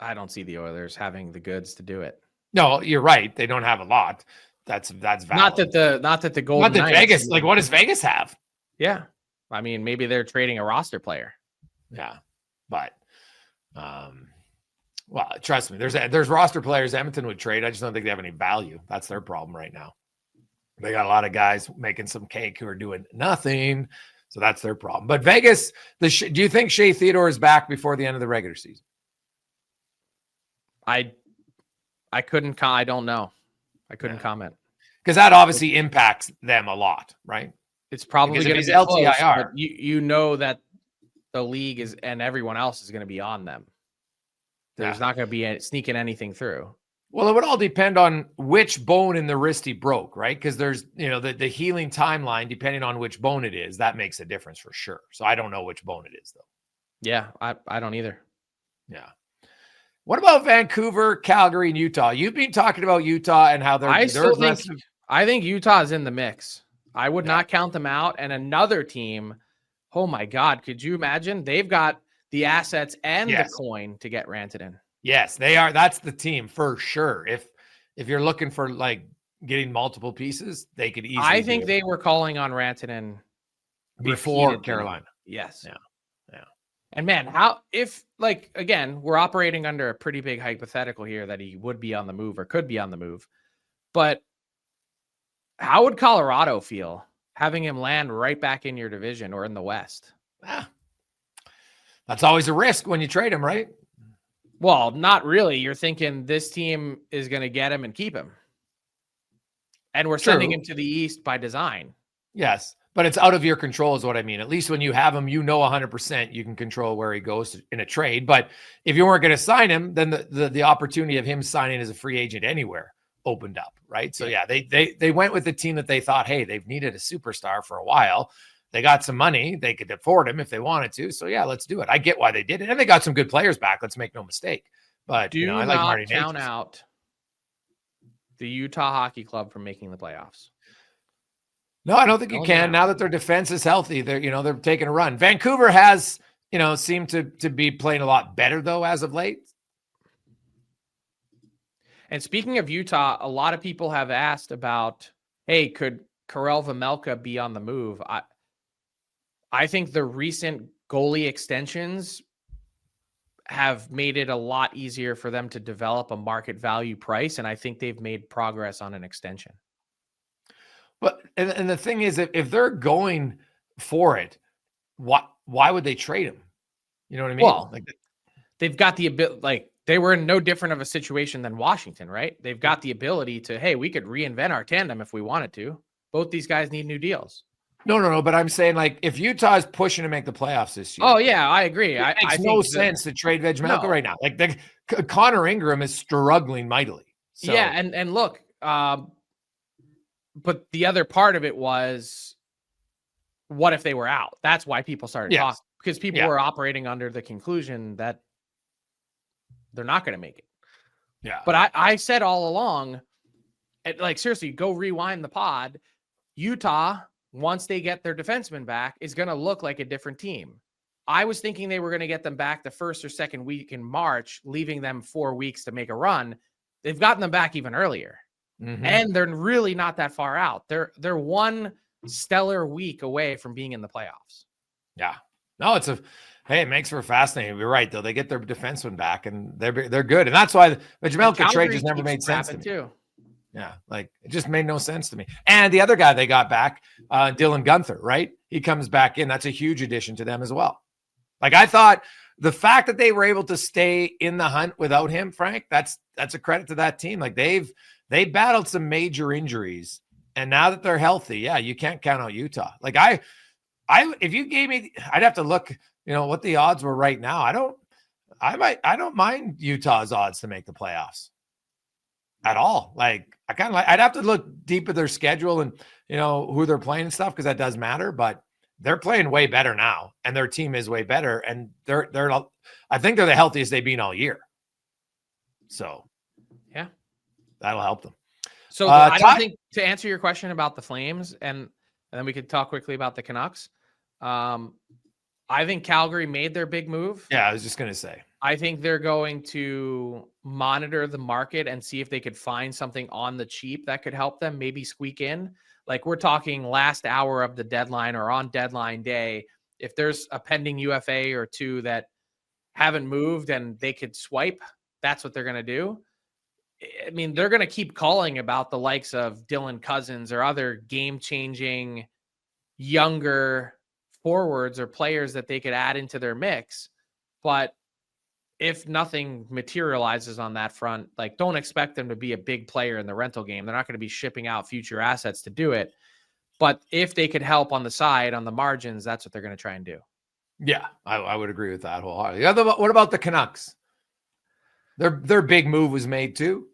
I don't see the Oilers having the goods to do it. No, you're right. They don't have a lot. That's valid. Not that the Golden Knights, Vegas, what does Vegas have? Yeah. Maybe they're trading a roster player. Yeah. But well, trust me, there's roster players Edmonton would trade. I just don't think they have any value. That's their problem right now. They got a lot of guys making some cake who are doing nothing. So that's their problem. But Vegas, do you think Shea Theodore is back before the end of the regular season? I don't know. I couldn't comment. Because that obviously impacts them a lot, right? It's probably going to be LTIR. Close, but you know that the league is and everyone else is going to be on them. There's not going to be sneaking anything through. Well, it would all depend on which bone in the wrist he broke, right? Because there's, the healing timeline, depending on which bone it is, that makes a difference for sure. So I don't know which bone it is, though. Yeah, I don't either. Yeah. What about Vancouver, Calgary, and Utah? You've been talking about Utah and how I think Utah is in the mix. I would not count them out. And another team, oh my God, could you imagine? They've got the assets and the coin to get Rantanen. Yes, they are. That's the team for sure. If you're looking for getting multiple pieces, they could easily. I think they were calling on Rantanen before Carolina. Yes. Yeah. And man, again, we're operating under a pretty big hypothetical here that he would be on the move or could be on the move. But how would Colorado feel having him land right back in your division or in the West? That's always a risk when you trade him, right? Well, not really. You're thinking this team is going to get him and keep him. And we're sending him to the East by design. Yes, but it's out of your control is what I mean. At least when you have him, 100% you can control where he goes in a trade. But if you weren't going to sign him, then the opportunity of him signing as a free agent anywhere opened up, right? So they went with the team that they thought, hey, they've needed a superstar for a while. They got some money. They could afford him if they wanted to. So, let's do it. I get why they did it. And they got some good players back. Let's make no mistake. But, I like Marty Nathan. Count out the Utah Hockey Club from making the playoffs. No, I don't think you can. Now that their defense is healthy, they're taking a run. Vancouver has, seemed to be playing a lot better, though, as of late. And speaking of Utah, a lot of people have asked about, hey, could Karel Vejmelka be on the move? I think the recent goalie extensions have made it a lot easier for them to develop a market value price, and I think they've made progress on an extension. But and the thing is, if they're going for it, why would they trade him? You know what I mean? Well, they've got the ability, they were in no different of a situation than Washington, right? They've got the ability to, hey, we could reinvent our tandem if we wanted to. Both these guys need new deals. No. But I'm saying, like, if Utah is pushing to make the playoffs this year. Oh, yeah, I agree. It makes no sense to trade Vejmelka right now. Like, Connor Ingram is struggling mightily. So. Yeah, and look, but the other part of it was, what if they were out? That's why people started talking, because people were operating under the conclusion that they're not going to make it. Yeah. But I said all along, like, seriously, go rewind the pod. Utah, once they get their defenseman back, is going to look like a different team. I was thinking they were going to get them back the first or second week in March, leaving them 4 weeks to make a run. They've gotten them back even earlier. Mm-hmm. And they're really not that far out. They're one stellar week away from being in the playoffs. Yeah. No, it makes for fascinating. You're right, though. They get their defenseman back, and they're good. And that's why the Vejmelka trade just never made sense to me. Too. Yeah, like, it just made no sense to me. And the other guy they got back, Dylan Guenther, right? He comes back in. That's a huge addition to them as well. Like, I thought the fact that they were able to stay in the hunt without him, Frank, that's a credit to that team. Like, they battled some major injuries, and now that they're healthy, yeah, you can't count out Utah. Like, if you gave me, I'd have to look, what the odds were right now. I don't mind Utah's odds to make the playoffs at all. Like, I'd have to look deep at their schedule and, who they're playing and stuff, because that does matter, but they're playing way better now, and their team is way better, and I think they're the healthiest they've been all year. So, yeah, that'll help them. So I don't think, to answer your question about the Flames, and then we could talk quickly about the Canucks. I think Calgary made their big move. Yeah, I was just going to say. I think they're going to monitor the market and see if they could find something on the cheap that could help them maybe squeak in. Like, we're talking last hour of the deadline or on deadline day. If there's a pending UFA or two that haven't moved and they could swipe, that's what they're going to do. I mean, they're going to keep calling about the likes of Dylan Cousins or other game-changing younger forwards or players that they could add into their mix. But if nothing materializes on that front, like, don't expect them to be a big player in the rental game. They're not going to be shipping out future assets to do it. But if they could help on the side, on the margins, that's what they're going to try and do. Yeah, I would agree with that wholeheartedly. What about the Canucks? Their big move was made too.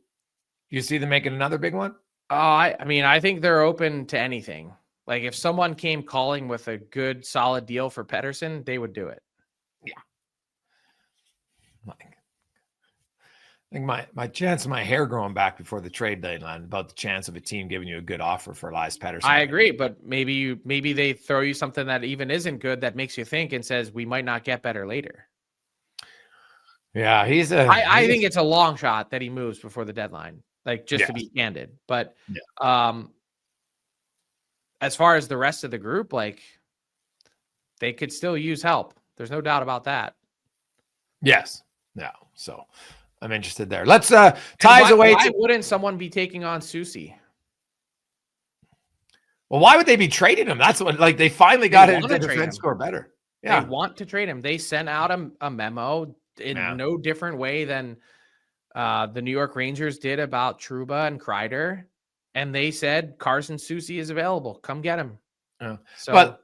You see them making another big one? I mean, I think they're open to anything. Like, if someone came calling with a good, solid deal for Pettersson, they would do it. Yeah. I think my chance of my hair growing back before the trade deadline about the chance of a team giving you a good offer for Elias Pettersson. I agree, but maybe they throw you something that even isn't good that makes you think and says we might not get better later. Yeah, I think it's a long shot that he moves before the deadline. Like, just to be candid, but as far as the rest of the group, like, they could still use help. There's no doubt about that. Yes. No. So I'm interested there. Let's ties away. Why wouldn't someone be taking on Susie? Well, why would they be trading him? That's what, like, they finally got it to defense score better. Yeah. They want to trade him. They sent out a memo in no different way than the New York Rangers did about Trouba and Kreider. And they said, Carson Soucy is available. Come get him. But,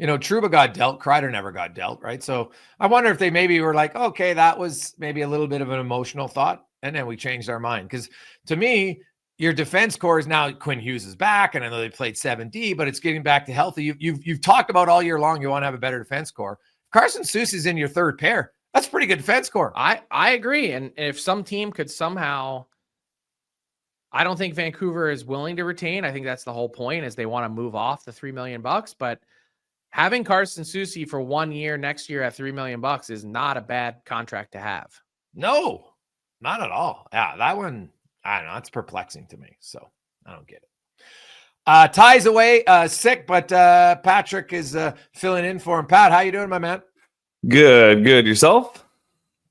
Trouba got dealt. Kreider never got dealt, right? So I wonder if they maybe were like, okay, that was maybe a little bit of an emotional thought. And then we changed our mind. Because to me, your defense core is now Quinn Hughes is back. And I know they played 7D, but it's getting back to healthy. You've talked about all year long you want to have a better defense core. Carson Soucy is in your third pair. That's a pretty good defense core. I agree. And if some team could somehow, I don't think Vancouver is willing to retain. I think that's the whole point, is they want to move off the $3 million. But having Carson Soucy for 1 year next year at $3 million is not a bad contract to have. No, not at all. Yeah, that one, I don't know. It's perplexing to me. So I don't get it. Ties away, sick, but Patrick is filling in for him. Pat, how you doing, my man? Good. Yourself?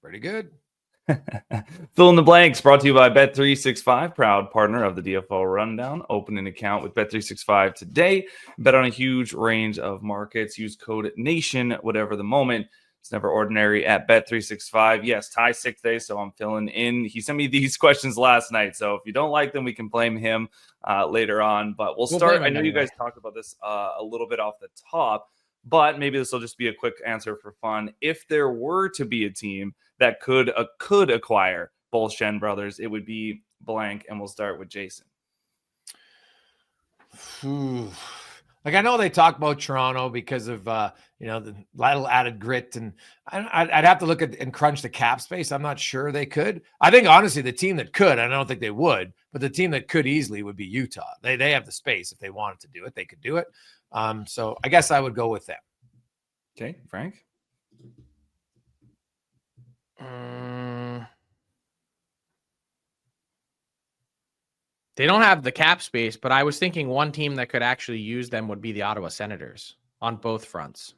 Pretty good. Fill in the blanks, brought to you by Bet365, proud partner of the DFO Rundown. Open an account with Bet365 today. Bet on a huge range of markets. Use code NATION, whatever the moment. It's never ordinary at Bet365. Yes, Ty sick day, so I'm filling in. He sent me these questions last night, so if you don't like them, we can blame him later on. But we'll start. I know you guys talked about this a little bit off the top, but maybe this will just be a quick answer for fun. If there were to be a team that could acquire both Schenn brothers, it would be blank, and we'll start with Jason. Like, I know they talk about Toronto because of the little added grit, and I'd have to look at and crunch the cap space. I'm not sure they could. I think honestly, the team that could, I don't think they would, but the team that could easily would be Utah. They have the space. If they wanted to do it, they could do it. So I guess I would go with them. Okay, Frank. They don't have the cap space, but I was thinking one team that could actually use them would be the Ottawa Senators on both fronts.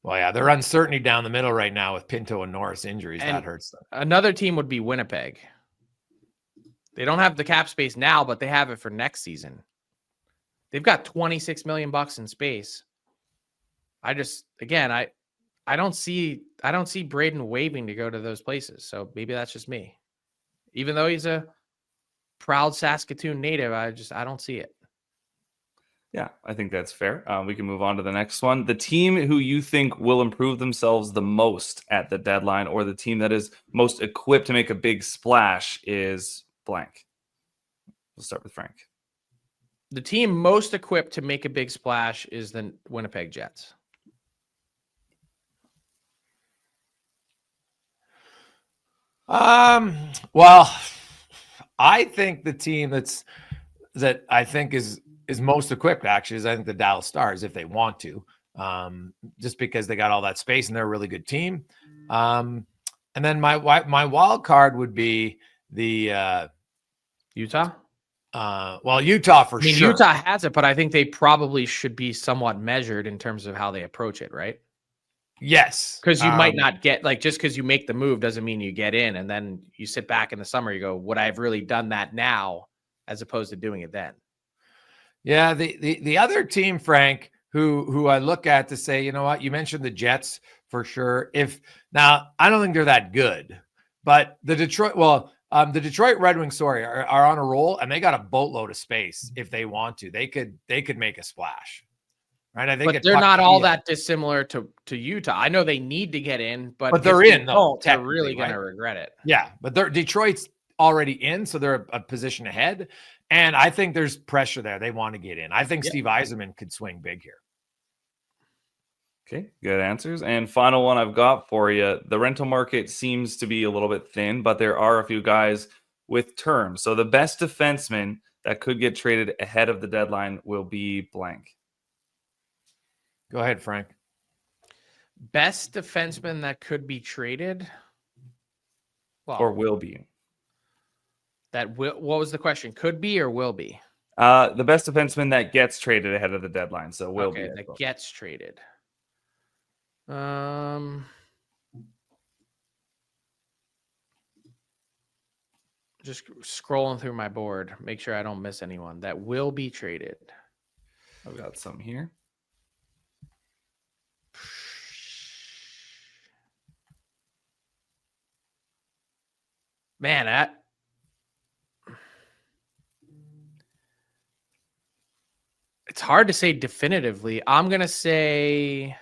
Well, yeah, their uncertainty down the middle right now with Pinto and Norris injuries, and that hurts them. Another team would be Winnipeg. They don't have the cap space now, but they have it for next season. They've got $26 million in space. I don't see Braden waving to go to those places. So maybe that's just me. Even though he's a proud Saskatoon native, I don't see it. Yeah, I think that's fair. We can move on to the next one. The team who you think will improve themselves the most at the deadline, or the team that is most equipped to make a big splash, is blank. We'll start with Frank. The team most equipped to make a big splash is the Winnipeg Jets. Well, I think the team that I think is most equipped actually is, I think, the Dallas Stars, if they want to, just because they got all that space and they're a really good team. And then my wild card would be the Utah. Well, Utah for sure. Utah has it, but I think they probably should be somewhat measured in terms of how they approach it, right? Yes. Because you might not get, just because you make the move doesn't mean you get in. And then you sit back in the summer, you go, would I have really done that now as opposed to doing it then? Yeah. The other team, Frank, who I look at to say, you know what, you mentioned the Jets for sure. Now, I don't think they're that good, but the Detroit Red Wings, are on a roll, and they got a boatload of space. If they want to, they could make a splash. Right, I think, but they're not all that dissimilar to Utah. I know they need to get in, but they're in. They're really going to regret it. Yeah, but Detroit's already in, so they're a position ahead, and I think there's pressure there. They want to get in. I think Steve Yzerman could swing big here. Okay, good answers. And final one I've got for you: the rental market seems to be a little bit thin, but there are a few guys with terms. So the best defenseman that could get traded ahead of the deadline will be blank. Go ahead, Frank. Best defenseman that could be traded? Well, or will be. What was the question? Could be or will be? The best defenseman that gets traded ahead of the deadline. So will be. That gets traded. Just scrolling through my board. Make sure I don't miss anyone. That will be traded. I've got some here. Man, it's hard to say definitively. I'm going to say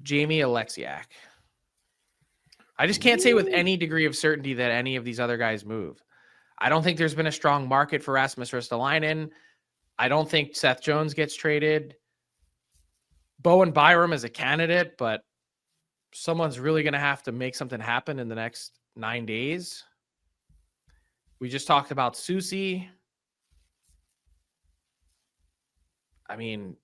Jamie Alexiak. I just can't say with any degree of certainty that any of these other guys move. I don't think there's been a strong market for Rasmus Ristolainen. I don't think Seth Jones gets traded. Bowen Byram is a candidate, but someone's really going to have to make something happen in the next 9 days. We just talked about Susie. I mean,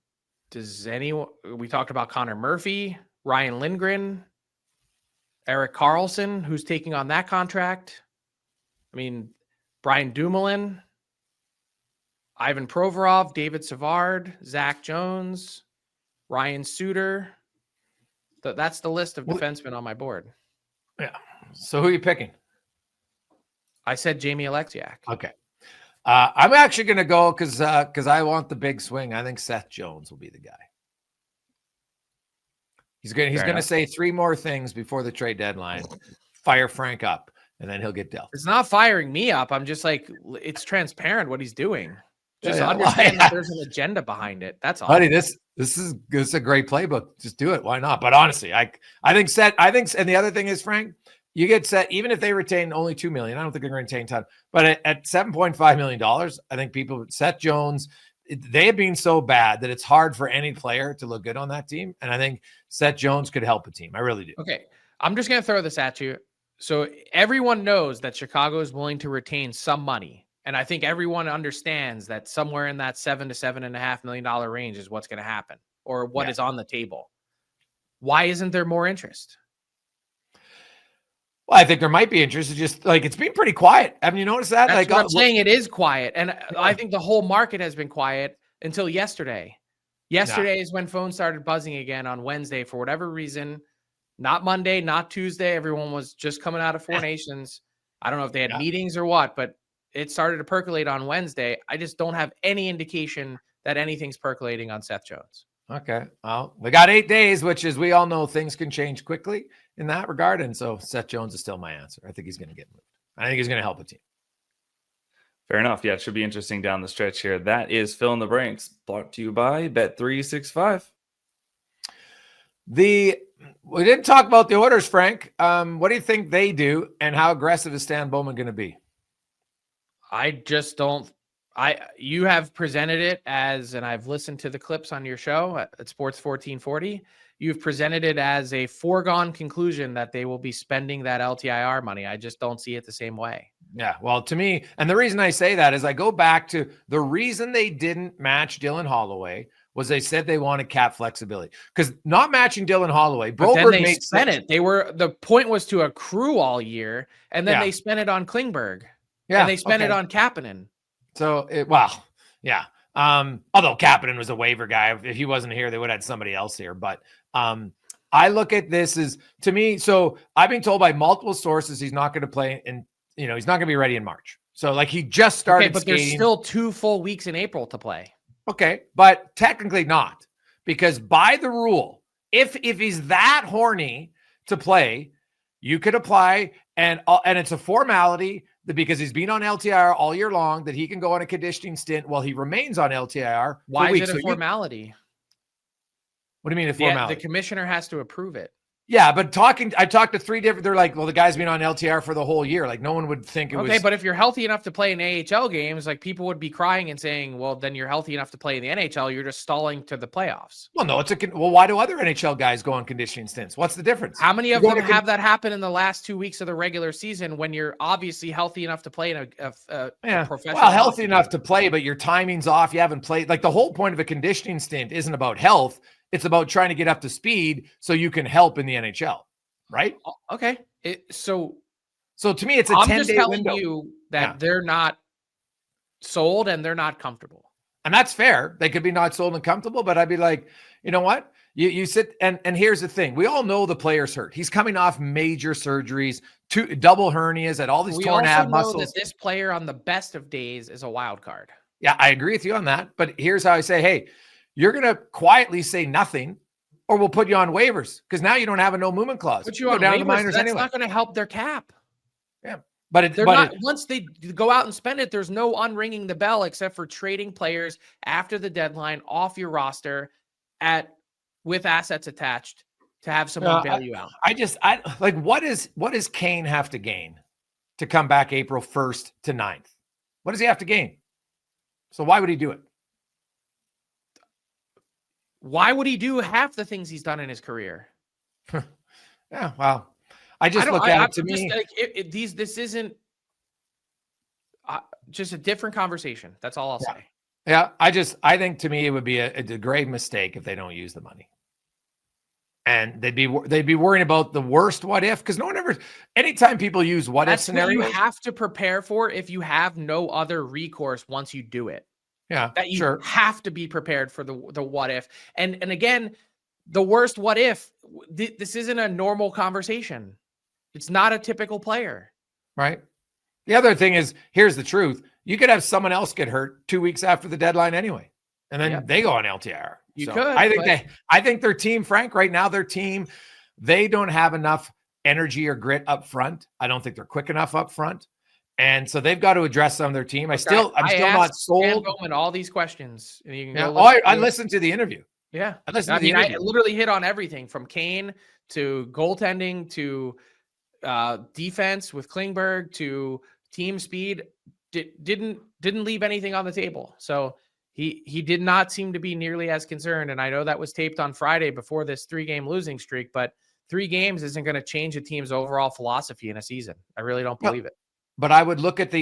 we talked about Connor Murphy, Ryan Lindgren, Erik Karlsson, who's taking on that contract. I mean, Brian Dumoulin, Ivan Provorov, David Savard, Zach Jones, Ryan Suter. That's the list of defensemen on my board. Yeah. So who are you picking? I said Jamie Alexiak. Okay. I'm actually going to go because I want the big swing. I think Seth Jones will be the guy. He's going to say 3 more things before the trade deadline. Fire Frank up, and then he'll get dealt. It's not firing me up. I'm just like, it's transparent what he's doing. Just understand that there's an agenda behind it. That's all. Buddy, this is a great playbook. Just do it. Why not? But honestly, I think Seth. And the other thing is, Frank, you get Seth. Even if they retain only $2 million, I don't think they're going to retain a ton. But at $7.5 million, I think Seth Jones, they have been so bad that it's hard for any player to look good on that team. And I think Seth Jones could help a team. I really do. Okay, I'm just going to throw this at you. So everyone knows that Chicago is willing to retain some money. And I think everyone understands that somewhere in that $7 to $7.5 million range is what's going to happen, or what is on the table. Why isn't there more interest? Well, I think there might be interest. It's just like it's been pretty quiet. Haven't you noticed that? That's what I'm saying. It is quiet, and I think the whole market has been quiet until yesterday. Yesterday is when phones started buzzing again on Wednesday for whatever reason. Not Monday, not Tuesday. Everyone was just coming out of Four Nations. I don't know if they had meetings or what, but it started to percolate on Wednesday. I just don't have any indication that anything's percolating on Seth Jones. Okay. Well, we got 8 days, which is, we all know things can change quickly in that regard. And so Seth Jones is still my answer. I think he's going to get moved. I think he's going to help a team. Fair enough. Yeah, it should be interesting down the stretch here. That is Fill in the Blanks, brought to you by Bet365. We didn't talk about the Oilers, Frank. What do you think they do, and how aggressive is Stan Bowman going to be? I just don't. You have presented it as, and I've listened to the clips on your show at Sports 1440. You've presented it as a foregone conclusion that they will be spending that LTIR money. I just don't see it the same way. Yeah, well, to me, and the reason I say that is I go back to the reason they didn't match Dylan Holloway was they said they wanted cap flexibility, because not matching Dylan Holloway, Broberg made spent sense. The point was to accrue all year, and then they spent it on Klingberg. Yeah, and they spent it on Kapanen. So, although Kapanen was a waiver guy, if he wasn't here, they would have had somebody else here. But I look at this as, to me, so I've been told by multiple sources he's not going to play, and he's not going to be ready in March. So, like, he just started but skating. There's still 2 full weeks in April to play. Okay, but technically not, because by the rule, if he's that horny to play, you could apply, and it's a formality, because he's been on LTIR all year long, that he can go on a conditioning stint while he remains on LTIR. Why is it a formality? What do you mean a formality? The commissioner has to approve it. Yeah, but I talked to 3 different, they're like, well, the guy's been on LTIR for the whole year. Like, no one would think it was. Okay, but if you're healthy enough to play in AHL games, like, people would be crying and saying, well, then you're healthy enough to play in the NHL. You're just stalling to the playoffs. Well, no, why do other NHL guys go on conditioning stints? What's the difference? How many of them have that happen in the last 2 weeks of the regular season when you're obviously healthy enough to play in a professional? Well, healthy enough to play, but your timing's off. You haven't played. Like, the whole point of a conditioning stint isn't about health. It's about trying to get up to speed so you can help in the NHL. Right. Okay. So to me, it's a 10-day window. I'm just telling you that they're not sold and they're not comfortable. And that's fair. They could be not sold and comfortable, but I'd be like, you know what? You sit, and here's the thing. We all know the player's hurt. He's coming off major surgeries, 2 double hernias, and all these torn ab muscles. We also know that this player on the best of days is a wild card. Yeah, I agree with you on that. But here's how I say, hey, you're going to quietly say nothing, or we'll put you on waivers, because now you don't have a no movement clause. Put you on down waivers, the minors, that's not going to help their cap. Yeah, once they go out and spend it, there's no unringing the bell except for trading players after the deadline off your roster with assets attached to have someone bail you out. What does Kane have to gain to come back April 1st to 9th? What does he have to gain? So why would he do it? Why would he do half the things he's done in his career? Yeah, well, I just look at it to me. Like, this isn't just a different conversation. That's all I'll say. Yeah, I think to me it would be a grave mistake if they don't use the money, and they'd be worrying about the worst what if, because no one ever. Anytime people use what if scenarios, you have to prepare for if you have no other recourse once you do it. Yeah, that you have to be prepared for the what if. And again, the worst what if, this isn't a normal conversation. It's not a typical player. Right. The other thing is, here's the truth. You could have someone else get hurt 2 weeks after the deadline anyway, and then they go on LTIR. You so could. I think their team, Frank, right now, their team, they don't have enough energy or grit up front. I don't think they're quick enough up front. And so they've got to address some of their team. I'm still not sold. Bowman all these questions. And you can I listened to the interview. Yeah. I literally hit on everything from Kane to goaltending to defense with Klingberg to team speed. Didn't leave anything on the table. So he did not seem to be nearly as concerned. And I know that was taped on Friday before this 3-game losing streak, but 3 games isn't going to change a team's overall philosophy in a season. I really don't believe it. But I would look at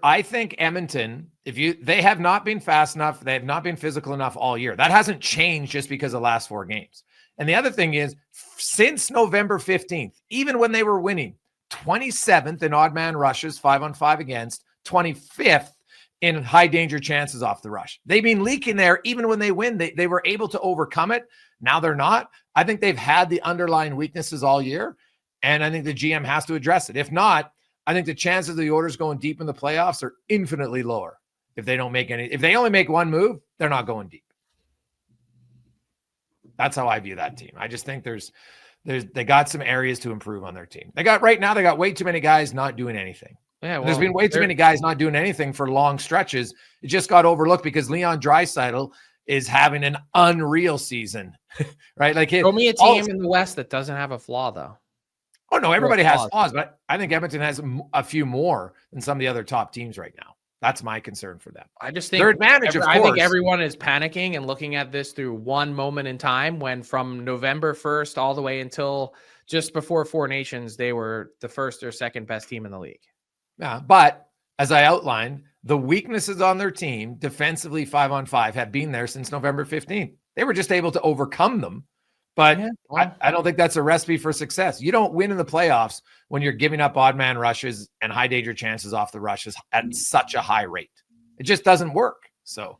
I think Edmonton, they have not been fast enough. They have not been physical enough all year. That hasn't changed just because of the last 4 games. And the other thing is, since November 15th, even when they were winning, 27th in odd man rushes, 5-on-5 against, 25th in high danger chances off the rush. They've been leaking there. Even when they win, they were able to overcome it. Now they're not. I think they've had the underlying weaknesses all year. And I think the GM has to address it. If not, I think the chances of the Oilers going deep in the playoffs are infinitely lower. If they only make one move, they're not going deep. That's how I view that team. I just think they got some areas to improve on their team. They got way too many guys not doing anything. Yeah, there's been way too many guys not doing anything for long stretches. It just got overlooked because Leon Draisaitl is having an unreal season, right? Like, show me a team in the West that doesn't have a flaw, though. Oh no, everybody has flaws, but I think Edmonton has a few more than some of the other top teams right now. That's my concern for them. I just think their advantage. I think everyone is panicking and looking at this through one moment in time. When from November 1st all the way until just before 4 Nations, they were the first or second best team in the league. Yeah, but as I outlined, the weaknesses on their team defensively 5-on-5 have been there since November 15th. They were just able to overcome them. But I don't think that's a recipe for success. You don't win in the playoffs when you're giving up odd man rushes and high danger chances off the rushes at such a high rate. It just doesn't work. So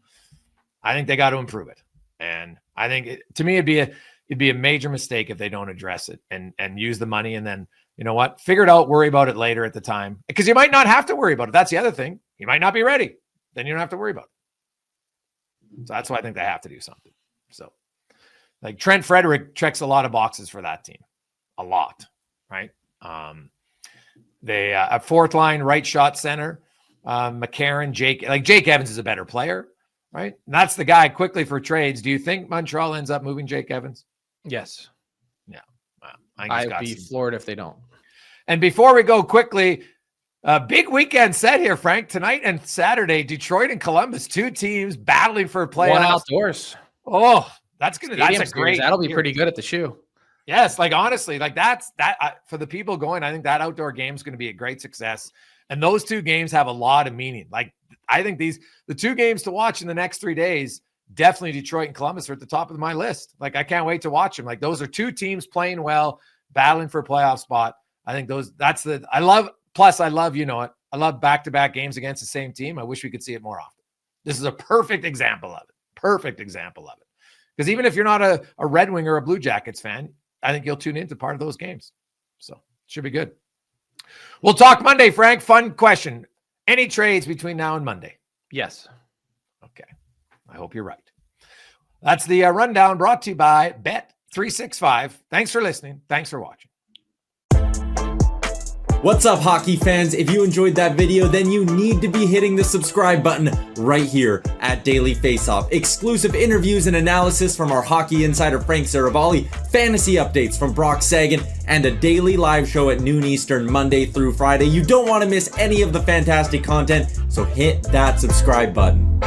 I think they got to improve it. And I think to me, it'd be a major mistake if they don't address it and use the money. And then, you know what, figure it out, worry about it later at the time, because you might not have to worry about it. That's the other thing. You might not be ready. Then you don't have to worry about it. So that's why I think they have to do something. So, like, Trent Frederick checks a lot of boxes for that team. A lot, right? They a 4th line right shot center, McCarron, Jake Evans is a better player, right? And that's the guy quickly for trades. Do you think Montreal ends up moving Jake Evans? Yes. Yeah. Wow. I'd be floored if they don't. And before we go quickly, big weekend set here, Frank. Tonight and Saturday, Detroit and Columbus, 2 teams battling for playoffs. One outdoors. Oh, that's a great. That'll be pretty good at the shoe. Yes, like honestly, like that's for the people going. I think that outdoor game is going to be a great success, and those 2 games have a lot of meaning. Like, I think the 2 games to watch in the next 3 days, definitely Detroit and Columbus are at the top of my list. Like, I can't wait to watch them. Like, those are 2 teams playing well, battling for a playoff spot. I think I love, you know it. I love back-to-back games against the same team. I wish we could see it more often. This is a perfect example of it. Because even if you're not a Red Wing or a Blue Jackets fan, I think you'll tune into part of those games. So it should be good. We'll talk Monday, Frank. Fun question. Any trades between now and Monday? Yes. Okay. I hope you're right. That's the rundown brought to you by Bet365. Thanks for listening. Thanks for watching. What's up, hockey fans? If you enjoyed that video, then you need to be hitting the subscribe button right here at Daily Faceoff. Exclusive interviews and analysis from our hockey insider Frank Seravalli, fantasy updates from Brock Sagan, and a daily live show at noon Eastern, Monday through Friday. You don't want to miss any of the fantastic content, so hit that subscribe button.